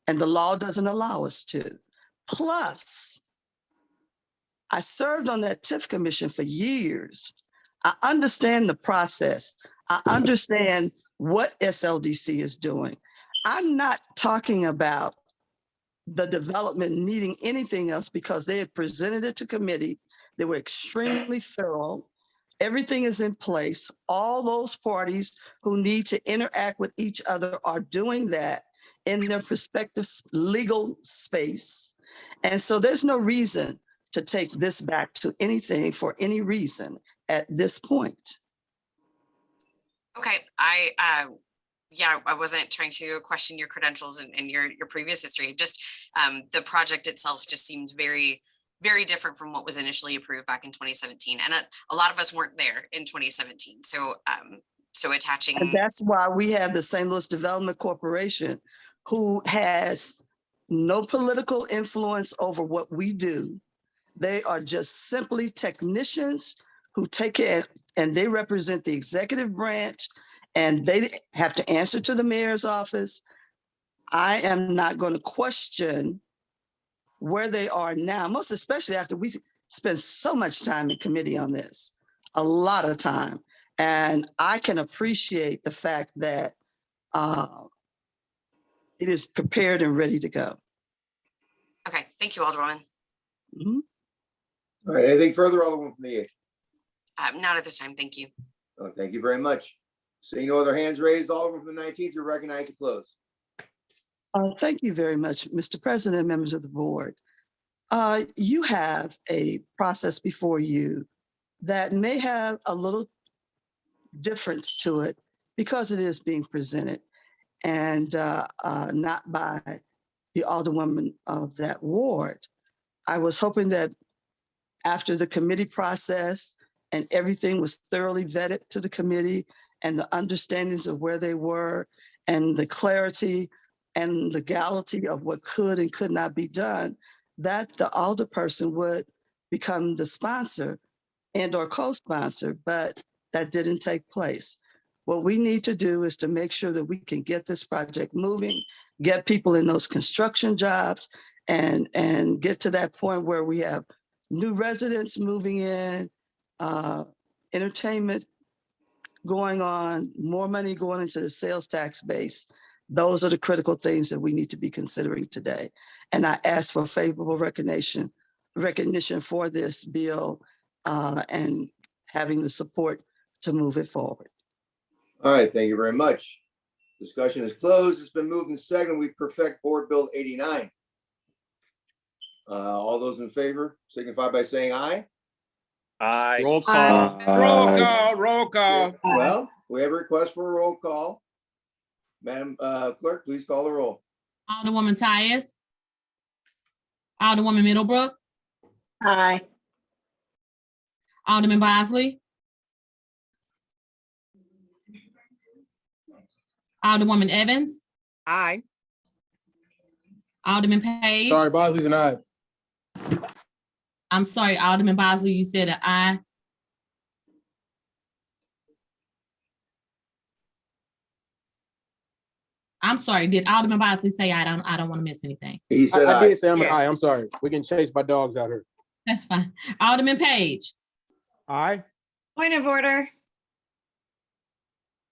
And the law doesn't allow us to. Plus, I served on that TIF commission for years. I understand the process. I understand what SLDC is doing. I'm not talking about the development needing anything else because they had presented it to committee. They were extremely thorough. Everything is in place. All those parties who need to interact with each other are doing that in their respective legal space. And so there's no reason to take this back to anything for any reason at this point. Okay, yeah, I wasn't trying to question your credentials and your previous history. Just the project itself just seems very, very different from what was initially approved back in 2017. And a lot of us weren't there in 2017. So so attaching. And that's why we have the St. Louis Development Corporation, who has no political influence over what we do. They are just simply technicians who take it, and they represent the executive branch, and they have to answer to the mayor's office. I am not going to question where they are now, most especially after we spend so much time in committee on this, a lot of time. And I can appreciate the fact that it is prepared and ready to go. Okay, thank you, Alderwoman. Mm-hmm. All right, anything further, Alderwoman from the 8th? Not at this time, thank you. Oh, thank you very much. Seeing no other hands raised, Alderman from the 19th, you're recognized to close. Thank you very much, Mr. President, members of the board. You have a process before you that may have a little difference to it because it is being presented and not by the alderwoman of that ward. I was hoping that after the committee process and everything was thoroughly vetted to the committee and the understandings of where they were and the clarity and legality of what could and could not be done, that the alderperson would become the sponsor and or co-sponsor, but that didn't take place. What we need to do is to make sure that we can get this project moving, get people in those construction jobs, and get to that point where we have new residents moving in, entertainment going on, more money going into the sales tax base. Those are the critical things that we need to be considering today. And I ask for favorable recognition for this bill and having the support to move it forward. All right, thank you very much. Discussion is closed. It's been moved and seconded. We perfect Board Bill 89. All those in favor signify by saying aye. Aye. Roll call. Roll call, roll call. Well, we have a request for a roll call. Madam Clerk, please call the roll. Alderwoman Tyus. Alderwoman Middlebrook. Aye. Alderman Bosley. Alderwoman Evans. Aye. Alderman Page. Sorry, Bosley's an aye. I'm sorry, Alderman Bosley, you said an aye. I'm sorry, did Alderman Bosley say I don't want to miss anything? He said I aye. did say I'm an aye. I'm sorry. We can chase my dogs out here. That's fine. Alderman Page. Aye. Point of order.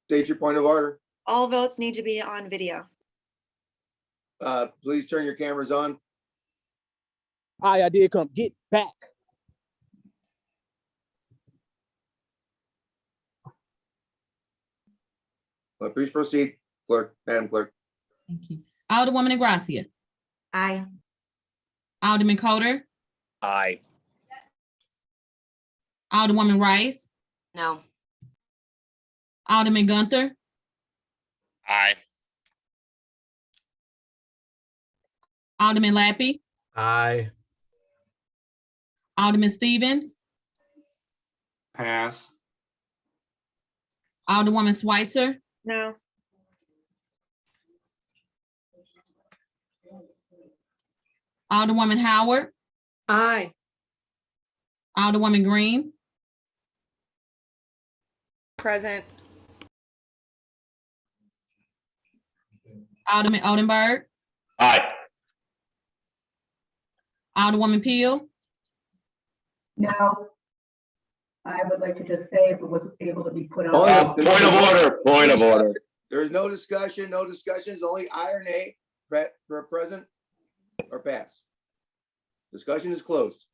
State your point of order. All votes need to be on video. Please turn your cameras on. Aye, I did come. Get back. Please proceed, clerk, Madam Clerk. Thank you. Alderwoman Negracia. Aye. Alderman Coder. Aye. Alderwoman Rice. No. Alderman Gunther. Aye. Alderman Lappy. Aye. Alderman Stevens. Pass. Alderwoman Switzer. No. Alderwoman Howard. Aye. Alderwoman Green. Present. Alderman Odenberg. Aye. Alderwoman Peel. No. I would like to just say if it was able to be put on. Point of order. There is no discussion, it's only aye or nay, for present or pass. Discussion is closed.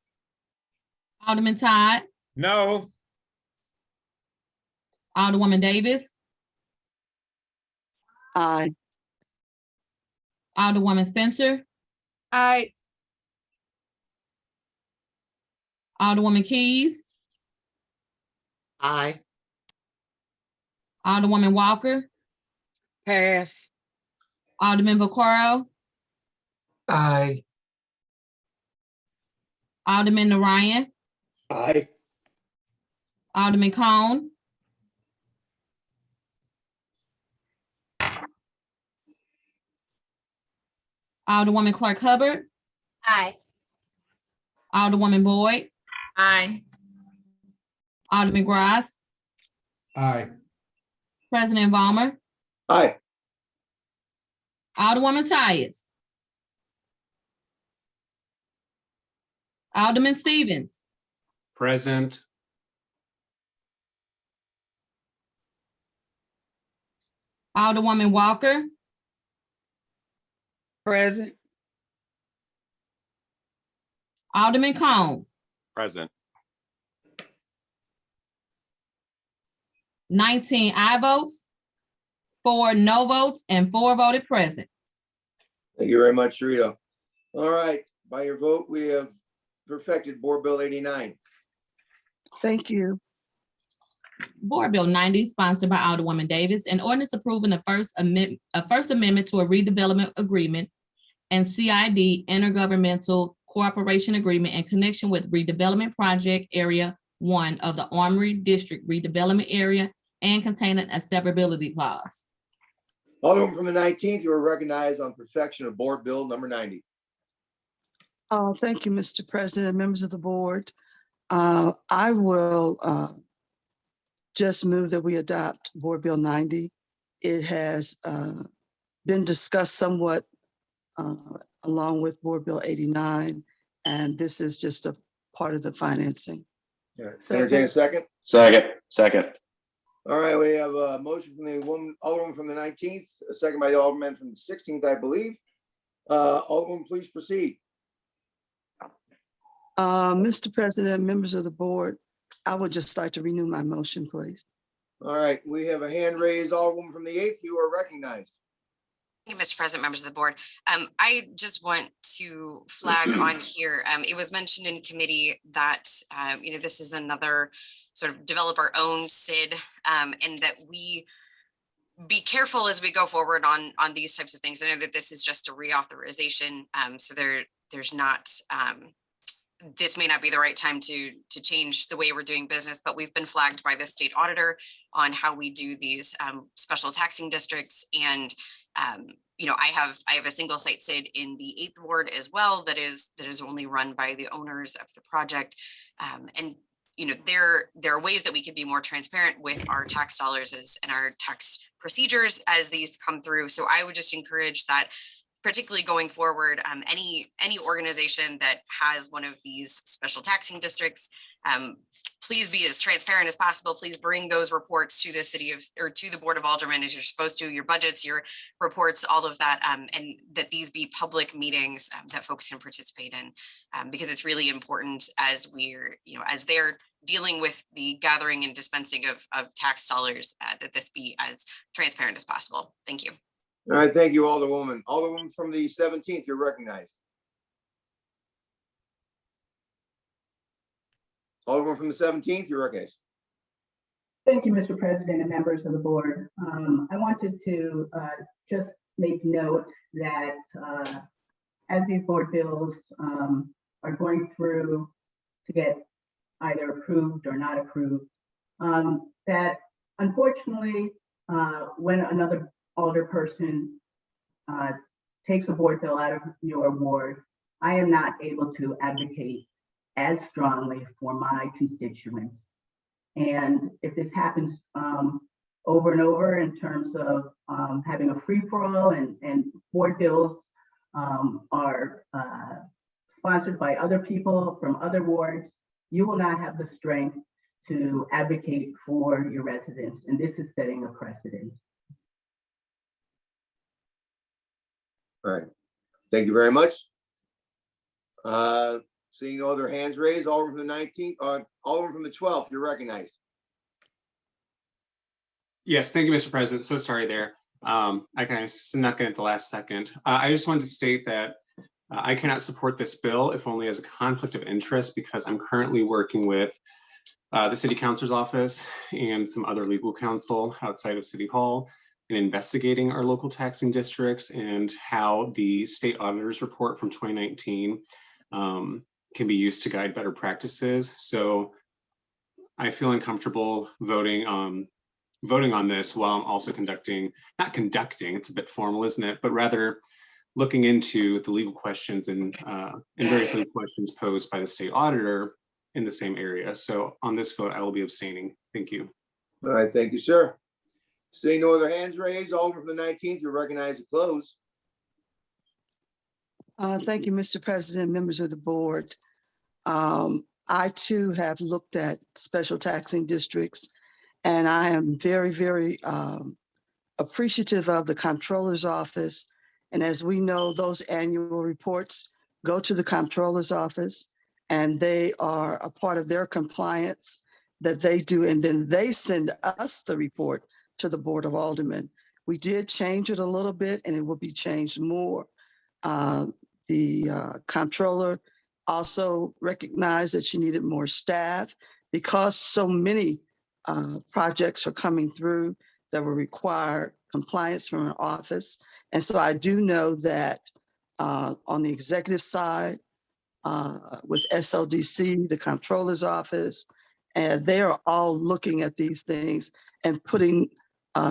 Alderman Todd. No. Alderwoman Davis. Aye. Alderwoman Spencer. Aye. Alderwoman Keys. Aye. Alderwoman Walker. Pass. Alderman Vaccaro. Aye. Alderman Narayan. Aye. Alderman Cone. Alderwoman Clark Hubbard. Aye. Alderwoman Boyd. Aye. Alderman Gross. Aye. President Balmer. Aye. Alderwoman Tyus. Alderman Stevens. Present. Alderwoman Walker. Present. Alderman Cone. Present. 19 aye votes, 4 no votes, and 4 voted present. Thank you very much, Rita. All right, by your vote, we have perfected Board Bill 89. Thank you. Board Bill 90, sponsored by Alderwoman Davis, an ordinance approving a first amendment to a redevelopment agreement and CID intergovernmental cooperation agreement in connection with redevelopment project area 1 of the Armory District redevelopment area and containing a severability clause. Alderman from the 19th, you are recognized on perfection of Board Bill number 90. Thank you, Mr. President, members of the board. I will just move that we adopt Board Bill 90. It has been discussed somewhat along with Board Bill 89, and this is just a part of the financing. Yeah, entertain a second. Second. All right, we have a motion from the Alderman from the 19th, a second by the Alderman from the 16th, I believe. Alderman, please proceed. Mr. President, members of the board, I would just like to renew my motion, please. All right, we have a hand raised. Alderman from the 8th, you are recognized. Thank you, Mr. President, members of the board. I just want to flag on here. It was mentioned in committee that, this is another sort of developer-owned SID, and that we be careful as we go forward on these types of things. I know that this is just a reauthorization, so there's not, this may not be the right time to change the way we're doing business, but we've been flagged by the state auditor on how we do these special taxing districts. And I have a single site SID in the 8th ward as well that is only run by the owners of the project. And there are ways that we could be more transparent with our tax dollars and our tax procedures as these come through. So I would just encourage that, particularly going forward, any organization that has one of these special taxing districts, please be as transparent as possible. Please bring those reports to the city of, or to the Board of Aldermen as you're supposed to, your budgets, your reports, all of that, and that these be public meetings that folks can participate in, because it's really important as we're, as they're dealing with the gathering and dispensing of tax dollars, that this be as transparent as possible. Thank you. All right, thank you, Alderwoman. Alderwoman from the 17th, you're recognized. Alderwoman from the 17th, you're recognized. Thank you, Mr. President and members of the board. I wanted to just make note that as these board bills are going through to get either approved or not approved, that unfortunately, when another alderperson takes a board bill out of your ward, I am not able to advocate as strongly for my constituents. And if this happens over and over in terms of having a free-for-all and board bills are sponsored by other people from other wards, you will not have the strength to advocate for your residents. And this is setting a precedent. All right, thank you very much. Seeing no other hands raised, Alderman from the 19th, Alderman from the 12th, you're recognized. Yes, thank you, Mr. President. So sorry there. I kind of snuck in at the last second. I just wanted to state that I cannot support this bill if only as a conflict of interest, because I'm currently working with the City Councilor's office and some other legal counsel outside of City Hall in investigating our local taxing districts and how the state auditor's report from 2019 can be used to guide better practices. So I feel uncomfortable voting on this while I'm also not conducting, it's a bit formal, isn't it? But rather looking into the legal questions and various legal questions posed by the state auditor in the same area. So on this vote, I will be abstaining. Thank you. All right, thank you, sir. Seeing no other hands raised, Alderman from the 19th, you're recognized to close. Thank you, Mr. President, members of the board. I too have looked at special taxing districts, and I am very, very appreciative of the Comptroller's office. And as we know, those annual reports go to the Comptroller's office, and they are a part of their compliance that they do, and then they send us the report to the Board of Aldermen. We did change it a little bit, and it will be changed more. The Comptroller also recognized that she needed more staff because so many projects are coming through that will require compliance from her office. And so I do know that on the executive side, with SODC, the Comptroller's office, and they are all looking at these things and putting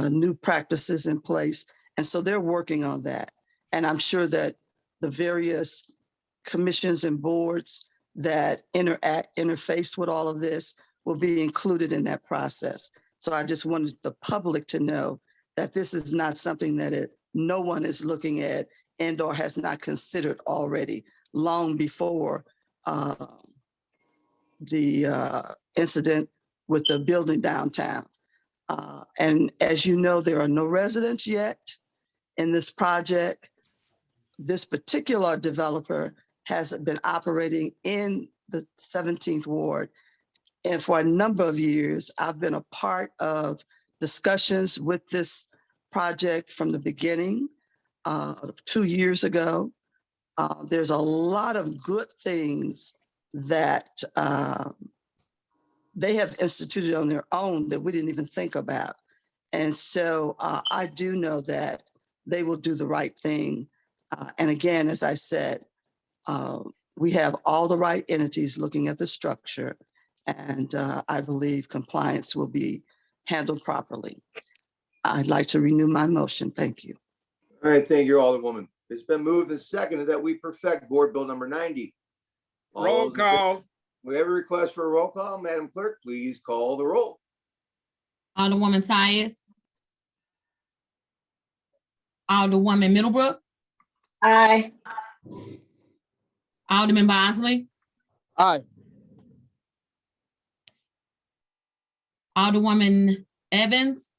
new practices in place. And so they're working on that. And I'm sure that the various commissions and boards that interface with all of this will be included in that process. So I just wanted the public to know that this is not something that no one is looking at and or has not considered already long before the incident with the building downtown. And as you know, there are no residents yet in this project. This particular developer has been operating in the 17th Ward. And for a number of years, I've been a part of discussions with this project from the beginning 2 years ago. There's a lot of good things that they have instituted on their own that we didn't even think about. And so I do know that they will do the right thing. And again, as I said, we have all the right entities looking at the structure, and I believe compliance will be handled properly. I'd like to renew my motion. Thank you. All right, thank you, Alderwoman. It's been moved and seconded that we perfect Board Bill number 90. Roll call. We have a request for a roll call. Madam Clerk, please call the roll. Alderwoman Tyus. Alderwoman Middlebrook. Aye. Alderman Bosley. Aye. Alderwoman Evans,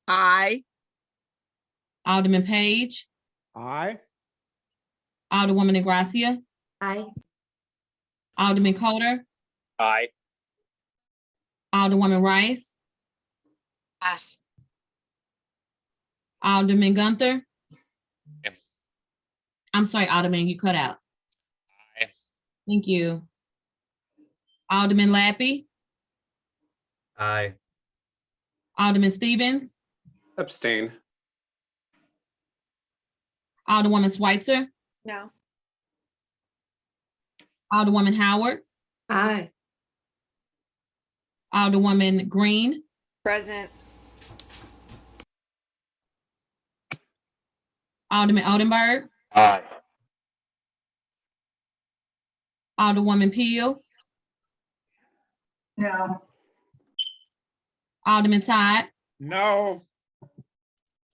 Aye. Alderman Page, Aye. Alderwoman Negracia, Aye. Alderman Coder, Aye. Alderwoman Rice, Pass. Alderman Gunther. Aye. I'm sorry, Alderman, you cut out. Aye. Thank you. Alderman Lappy, Aye. Alderman Stevens, Abstain. Alderwoman Switzer, No. Alderwoman Howard, Aye. Alderwoman Green, Present. Alderman Oldenburg, Aye. Alderwoman Peel, No. Alderman Todd, No.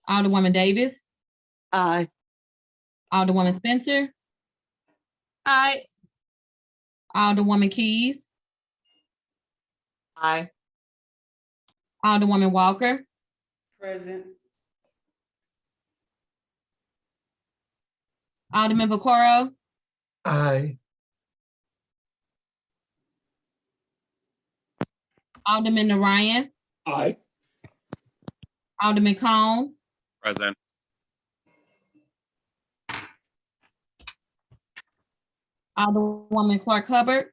Alderwoman Davis, Aye. Alderwoman Spencer, Aye. Alderwoman Keys, Aye. Alderwoman Walker, Present. Alderman Vaccaro, Aye. Alderman Narayan, Aye. Alderman Cone, Present. Alderwoman Clark Hubbard,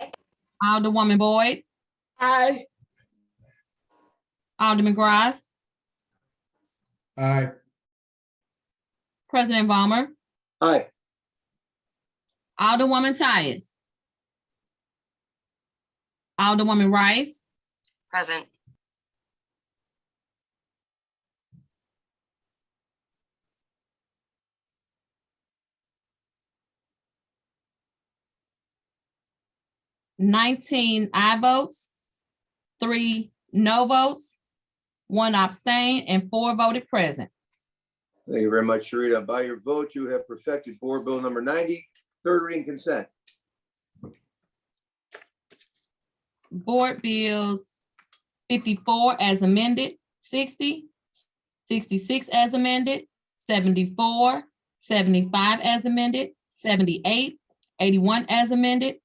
Aye. Alderwoman Boyd, Aye. Alderman Gross, Aye. President Balmer, Aye. Alderwoman Tyus, Alderwoman Rice, Present. $19 aye votes, 3 no votes, 1 abstain, and 4 voted present. Thank you very much, Sharita. By your vote, you have perfected Board Bill number 90, third reading consent. Board Bills 54 as amended, 60, 66 as amended, 74, 75 as amended, 78, 81 as amended,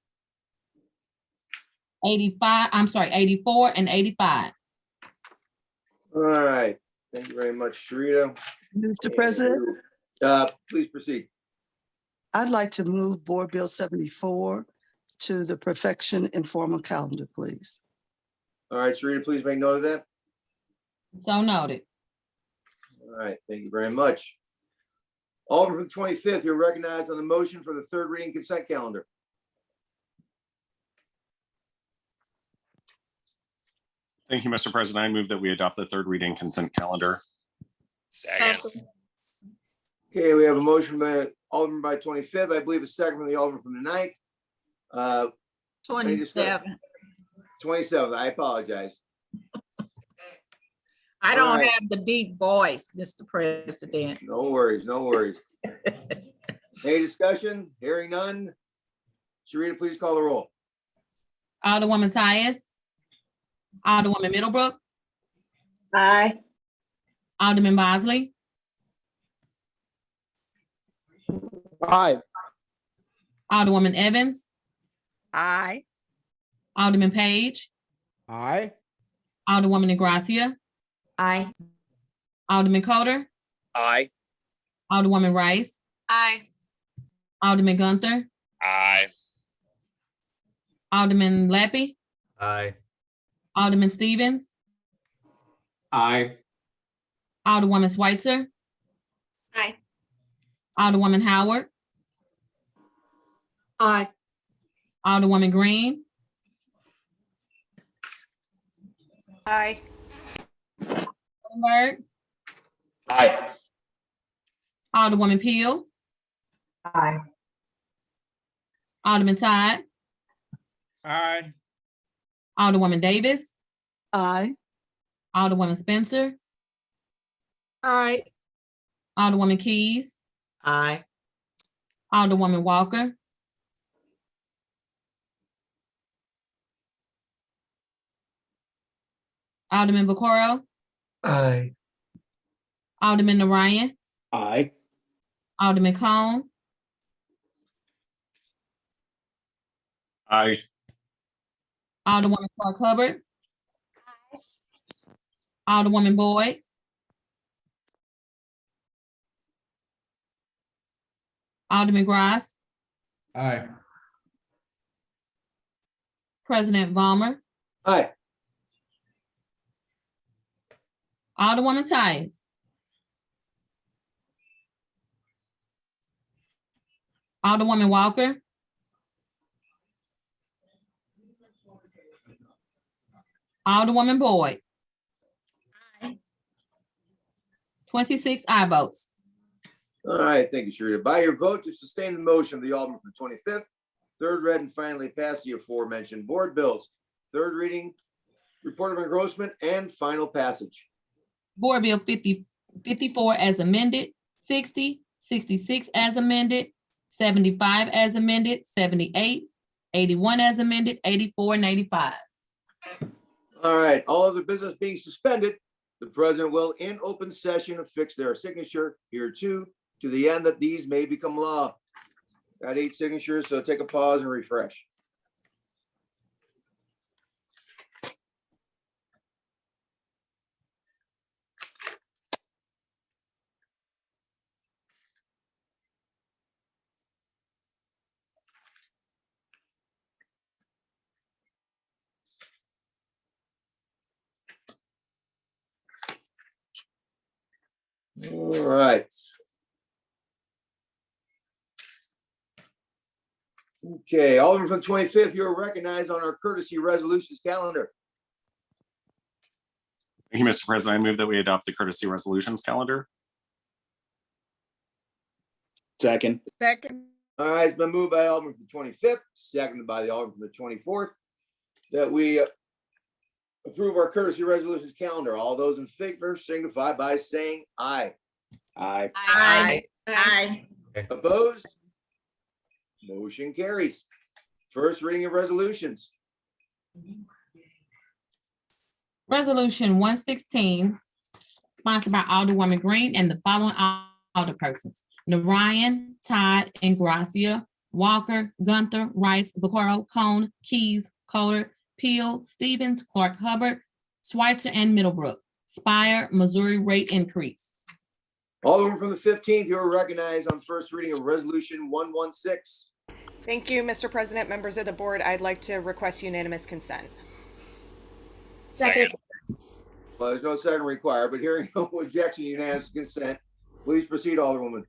84 and 85. All right. Thank you very much, Sharita. Mr. President, Please proceed. I'd like to move Board Bill 74 to the perfection informal calendar, please. All right, Sharita, please make note of that. So noted. All right, thank you very much. Alderman from the 25th, you're recognized on the motion for the third reading consent calendar. Thank you, Mr. President. I move that we adopt the third reading consent calendar. Second. Okay, we have a motion by Alderman by 25th. I believe a second from the Alderman from the 9th. 27. 27th, I apologize. I don't All right. have the deep voice, Mr. President. No worries, no worries. Any discussion? Hearing none. Sharita, please call the roll. Alderwoman Tyus, Alderwoman Middlebrook, Aye. Alderman Bosley, Aye. Alderwoman Evans, Aye. Alderman Page, Aye. Alderwoman Negracia, Aye. Alderman Coder, Aye. Alderwoman Rice, Aye. Alderman Gunther, Aye. Alderman Lappy, Aye. Alderman Stevens, Aye. Alderwoman Switzer, Aye. Alderwoman Howard, Aye. Alderwoman Green, Aye. Oldenburg, Aye. Alderwoman Peel, Aye. Alderman Todd, Aye. Alderwoman Davis, Aye. Alderwoman Spencer, Aye. Alderwoman Keys, Aye. Alderwoman Walker, Alderman Vaccaro, Aye. Alderman Orion, Aye. Alderman Cone, Aye. Alderwoman Clark Hubbard, Alderwoman Boyd, Alderman Gross, Aye. President Vollmer, Aye. Alderwoman Tyus, Alderwoman Walker, Alderwoman Boyd. 26 aye votes. All right, thank you, Sharita. By your vote to sustain the motion of the Alderman for the 25th, third read and finally pass the aforementioned board bills. Third reading, report of engrossment and final passage. Board Bill 54 as amended, 60, 66 as amended, 75 as amended, 78, 81 as amended, 84, and 85. All right, all other business being suspended, the president will in open session affix their signature here too, to the end that these may become law. Got 8 signatures, so take a pause and refresh. All right. Okay, Alderman from the 25th, you're recognized on our courtesy resolutions calendar. Thank you, Mr. President. I move that we adopt the courtesy resolutions calendar. Second. Second. All right, it's been moved by Alderman from the 25th, seconded by the Alderman from the 24th, that we approve our courtesy resolutions calendar. All those in favor signify by saying aye. Aye. Aye. Aye. Opposed? Motion carries. First reading of resolutions. Resolution 116, sponsored by Alderwoman Green and the following alderpersons: Narayan, Todd, Ingracia, Walker, Gunther, Rice, Vaccaro, Cone, Keys, Coder, Peel, Stevens, Clark Hubbard, Schweitzer, and Middlebrook. Spire, Missouri rate increase. Alderman from the 15th, you are recognized on first reading of resolution 116. Thank you, Mr. President, members of the board. I'd like to request unanimous consent. Second. Well, there's no second required, but hearing no objection, unanimous consent. Please proceed, Alderwoman.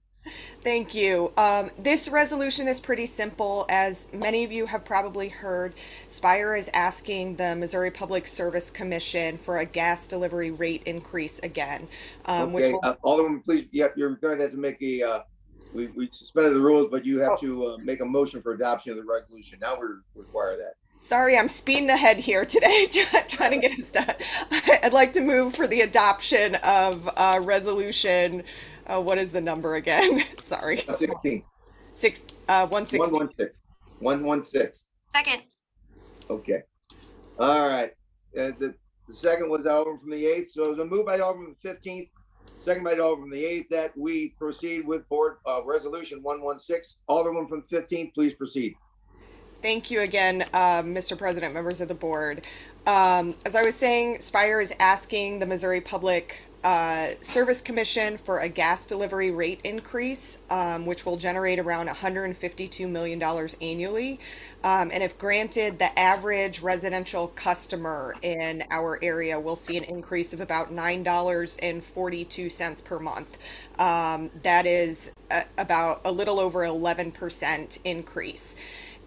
Thank you. This resolution is pretty simple. As many of you have probably heard, Spire is asking the Missouri Public Service Commission for a gas delivery rate increase again. Okay, Alderwoman, please, yep, you're going to have to make a, we suspended the rules, but you have to make a motion for adoption of the resolution. Now we require that. Sorry, I'm speeding ahead here today, trying to get us done. I'd like to move for the adoption of resolution. What is the number again? Sorry. 116. 116. 116. Second. Okay. All right. The second was Alderman from the 8th. So it was moved by Alderman from the 15th, second by Alderman from the 8th, that we proceed with board resolution 116. Alderman from the 15th, please proceed. Thank you again, Mr. President, members of the board. As I was saying, Spire is asking the Missouri Public Service Commission for a gas delivery rate increase, which will generate around $152 million annually. And if granted, the average residential customer in our area will see an increase of about $9.42 per month. That is about a little over 11% increase.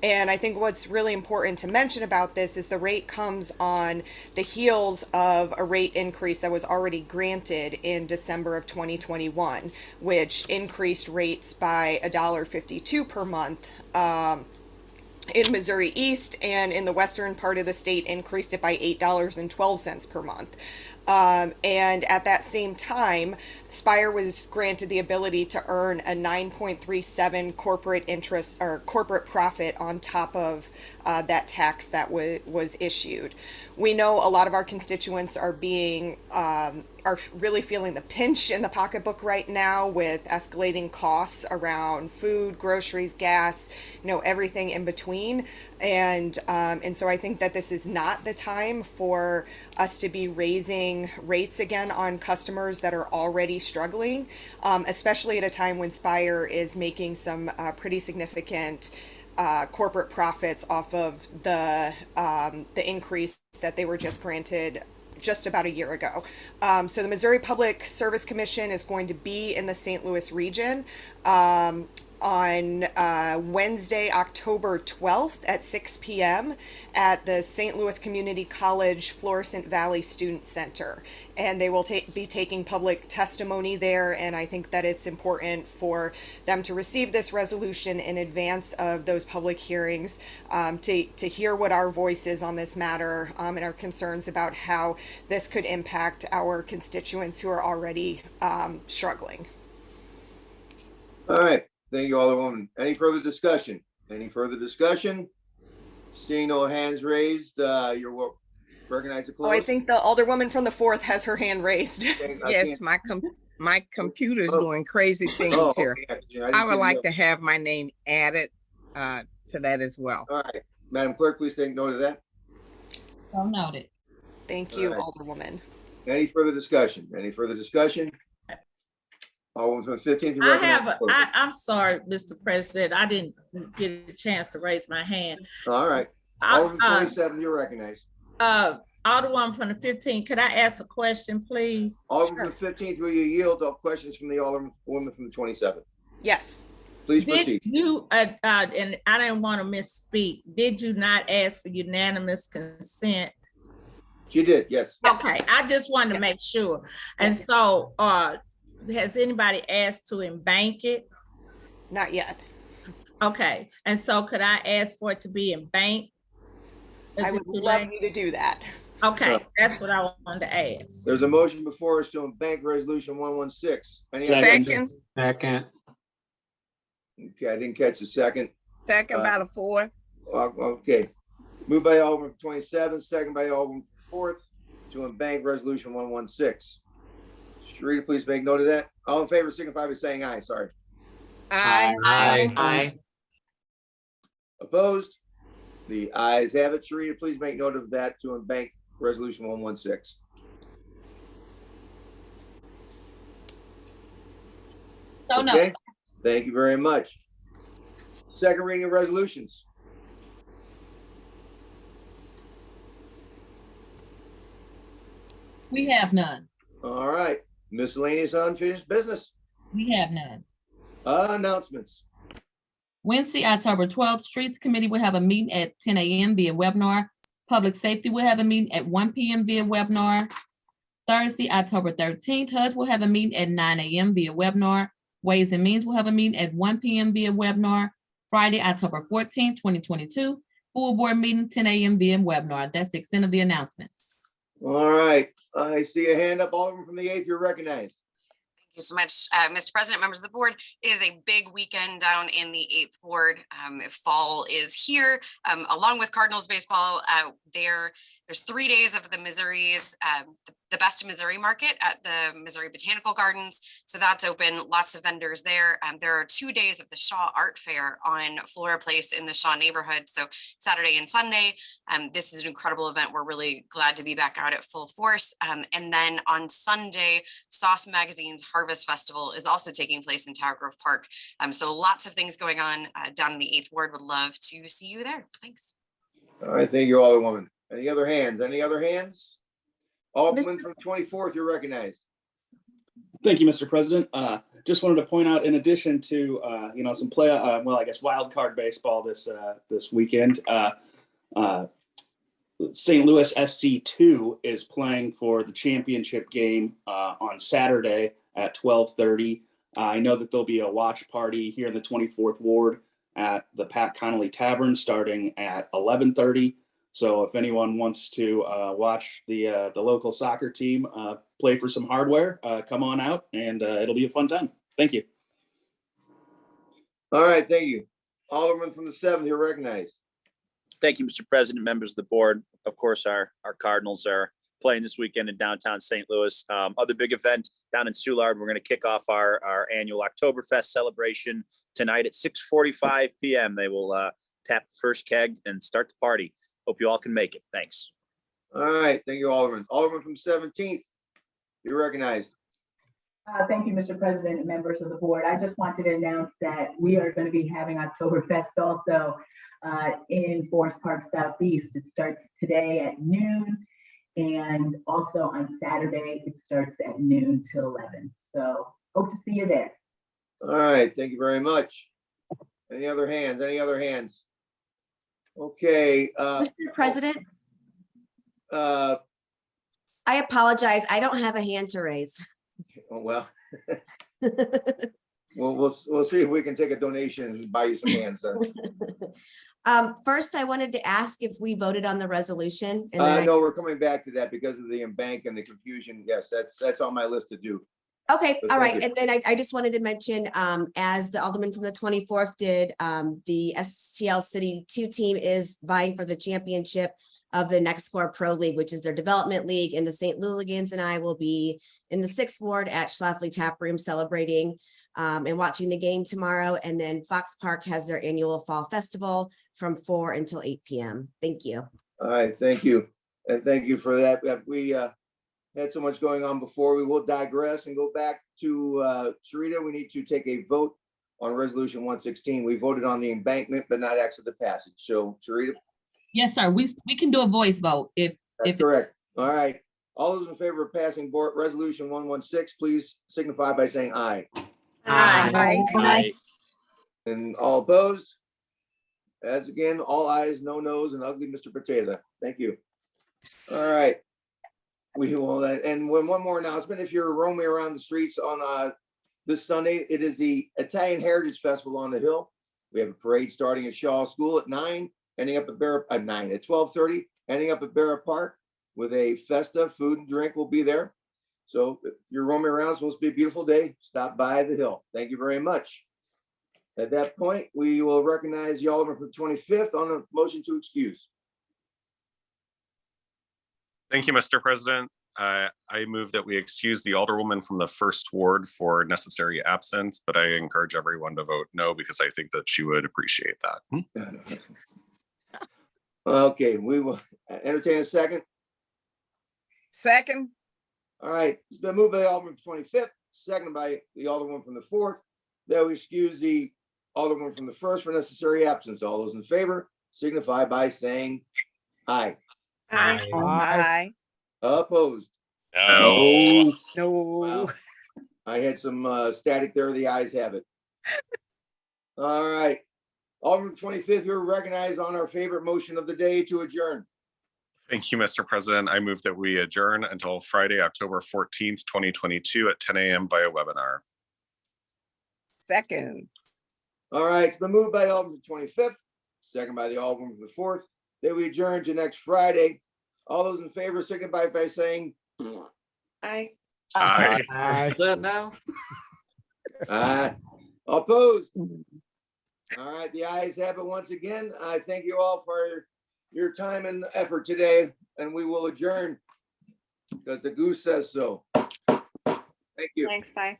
And I think what's really important to mention about this is the rate comes on the heels of a rate increase that was already granted in December of 2021, which increased rates by $1.52 per month. In Missouri East and in the western part of the state increased it by $8.12 per month. And at that same time, Spire was granted the ability to earn a 9.37 corporate interest or corporate profit on top of that tax that was issued. We know a lot of our constituents are are really feeling the pinch in the pocketbook right now with escalating costs around food, groceries, gas, everything in between. And so I think that this is not the time for us to be raising rates again on customers that are already struggling, especially at a time when Spire is making some pretty significant corporate profits off of the increase that they were just granted just about a year ago. So the Missouri Public Service Commission is going to be in the St. Louis region on Wednesday, October 12th at 6 p.m. at the St. Louis Community College Florissant Valley Student Center. And they will be taking public testimony there. And I think that it's important for them to receive this resolution in advance of those public hearings, to hear what our voice is on this matter, and our concerns about how this could impact our constituents who are already struggling. All right. Thank you, Alderwoman. Any further discussion? Any further discussion? Seeing no hands raised, you're recognized to close. Oh, I think the Alderwoman from the 4th has her hand raised. Yes, my computer's doing crazy things here. Yeah, I would like to have my name added to that as well. All right. Madam Clerk, please take note of that. So noted. Thank you, All right. Alderwoman. Any further discussion? Any further discussion? Alderman from the 15th. I'm sorry, Mr. President. I didn't get a chance to raise my hand. All right. Alderman 27, you're recognized. Alderman from the 15th, could I ask a question, please? Alderman from the 15th, will you yield to questions from the Alderman from the 27th? Yes. Please proceed. Did you, and I didn't want to misspeak, did you not ask for unanimous consent? She did, yes. Okay, I just wanted to make sure. And so, has anybody asked to embank it? Not yet. Okay, and so could I ask for it to be embanked? I would love you to do that. Okay, that's what I wanted to ask. There's a motion before us to embank resolution 116. Second. Second. Okay, I didn't catch the second. Second by the 4th. Okay. Moved by Alderman 27, second by Alderman 4th to embank resolution 116. Sharita, please make note of that. All in favor signify by saying aye. Sorry. Aye. Aye. Opposed? The ayes have it. Sharita, please make note of that to embank resolution 116. So Okay. noted. Thank you very much. Second reading of resolutions. We have none. All right. Miscellaneous unfinished business. We have none. Announcements. Wednesday, October 12th, Streets Committee will have a meeting at 10 a.m. via webinar. Public Safety will have a meeting at 1 p.m. via webinar. Thursday, October 13th, HUD will have a meeting at 9 a.m. via webinar. Ways and Means will have a meeting at 1 p.m. via webinar. Friday, October 14th, 2022, Full Board meeting 10 a.m. via webinar. That's the extent of the announcements. All right. I see a hand up, Alderman from the 8th. You're recognized. Thank you so much, Mr. President, members of the board. It is a big weekend down in the 8th ward. Fall is here, along with Cardinals baseball. There's 3 days of the Missouri's, the Best of Missouri market at the Missouri Botanical Gardens. So that's open, lots of vendors there. There are 2 days of the Shaw Art Fair on Flora Place in the Shaw neighborhood. So Saturday and Sunday. This is an incredible event. We're really glad to be back out at full force. And then on Sunday, Sauce Magazine's Harvest Festival is also taking place in Tower Grove Park. So lots of things going on down in the 8th ward. Would love to see you there. Thanks. All right. Thank you, Alderwoman. Any other hands? Any other hands? Alderman from the 24th, you're recognized. Thank you, Mr. President. Just wanted to point out, in addition to some wild card baseball this weekend, St. Louis SC2 is playing for the championship game on Saturday at 12:30. I know that there'll be a watch party here in the 24th ward at the Pat Connolly Tavern starting at 11:30. So if anyone wants to watch the local soccer team play for some hardware, come on out and it'll be a fun time. Thank you. All right, thank you. Alderman from the 7th, you're recognized. Thank you, Mr. President, members of the board. Of course, our Cardinals are playing this weekend in downtown St. Louis. Other big event down in Soulard, we're going to kick off our annual Oktoberfest celebration tonight at 6:45 p.m. They will tap the first keg and start the party. Hope you all can make it. Thanks. All right, thank you, Alderman. Alderman from 17th, you're recognized. Thank you, Mr. President and members of the board. I just wanted to announce that we are going to be having Oktoberfest also in Forest Park Southeast. It starts today at noon, and also on Saturday, it starts at noon till 11. So hope to see you there. All right, thank you very much. Any other hands? Any other hands? Okay. Mr. President, I apologize. I don't have a hand to raise. Well, we'll see if we can take a donation and buy you some hands. First, I wanted to ask if we voted on the resolution. And then No, we're coming back to that because of the embank and the confusion. Yes, that's on my list to do. Okay, So all thank right. you. And then I just wanted to mention, as the Alderman from the 24th did, the STL City 2 team is vying for the championship of the Next Score Pro League, which is their development league. And the St. Louligans and I will be in the 6th Ward at Schlafly Tap Room celebrating and watching the game tomorrow. And then Fox Park has their annual fall festival from 4 until 8 p.m. Thank you. All right, thank you. And thank you for that. We had so much going on before. We will digress and go back to Sharita. We need to take a vote on resolution 116. We voted on the embankment, but not actually the passage. So Sharita? Yes, sir. We can do a voice vote if That's correct. All right. All those in favor of passing board resolution 116, please signify by saying aye. Aye. Aye. And all opposed? As again, all ayes, no nos, and ugly Mr. Potato. Thank you. All right. We will, and one more announcement. If you're roaming around the streets on this Sunday, it is the Italian Heritage Festival on the Hill. We have a parade starting at Shaw School at 9, ending up at at 12:30, ending up at Barra Park with a festa, food and drink will be there. So if you're roaming around, it's supposed to be a beautiful day, stop by the Hill. Thank you very much. At that point, we will recognize the Alderman for the 25th on a motion to excuse. Thank you, Mr. President. I move that we excuse the Alderwoman from the 1st Ward for necessary absence, but I encourage everyone to vote no because I think that she would appreciate that. Okay, we will entertain a second. Second. All right, it's been moved by the Alderman from the 25th, seconded by the Alderman from the 4th, that we excuse the Alderman from the 1st for necessary absence. All those in favor signify by saying aye. Aye. Aye. Opposed? No. No. Wow. I had some static there. The ayes have it. All right. Alderman 25th, you're recognized on our favorite motion of the day to adjourn. Thank you, Mr. President. I move that we adjourn until Friday, October 14th, 2022 at 10 a.m. via webinar. Second. All right, it's been moved by the Alderman 25th, second by the Alderman from the 4th, that we adjourn to next Friday. All those in favor signify by saying Aye. Aye. Aye. That now? Opposed? All right, the ayes have it once again. I thank you all for your time and effort today, and we will adjourn because the goose says so. Thank you. Thanks, bye.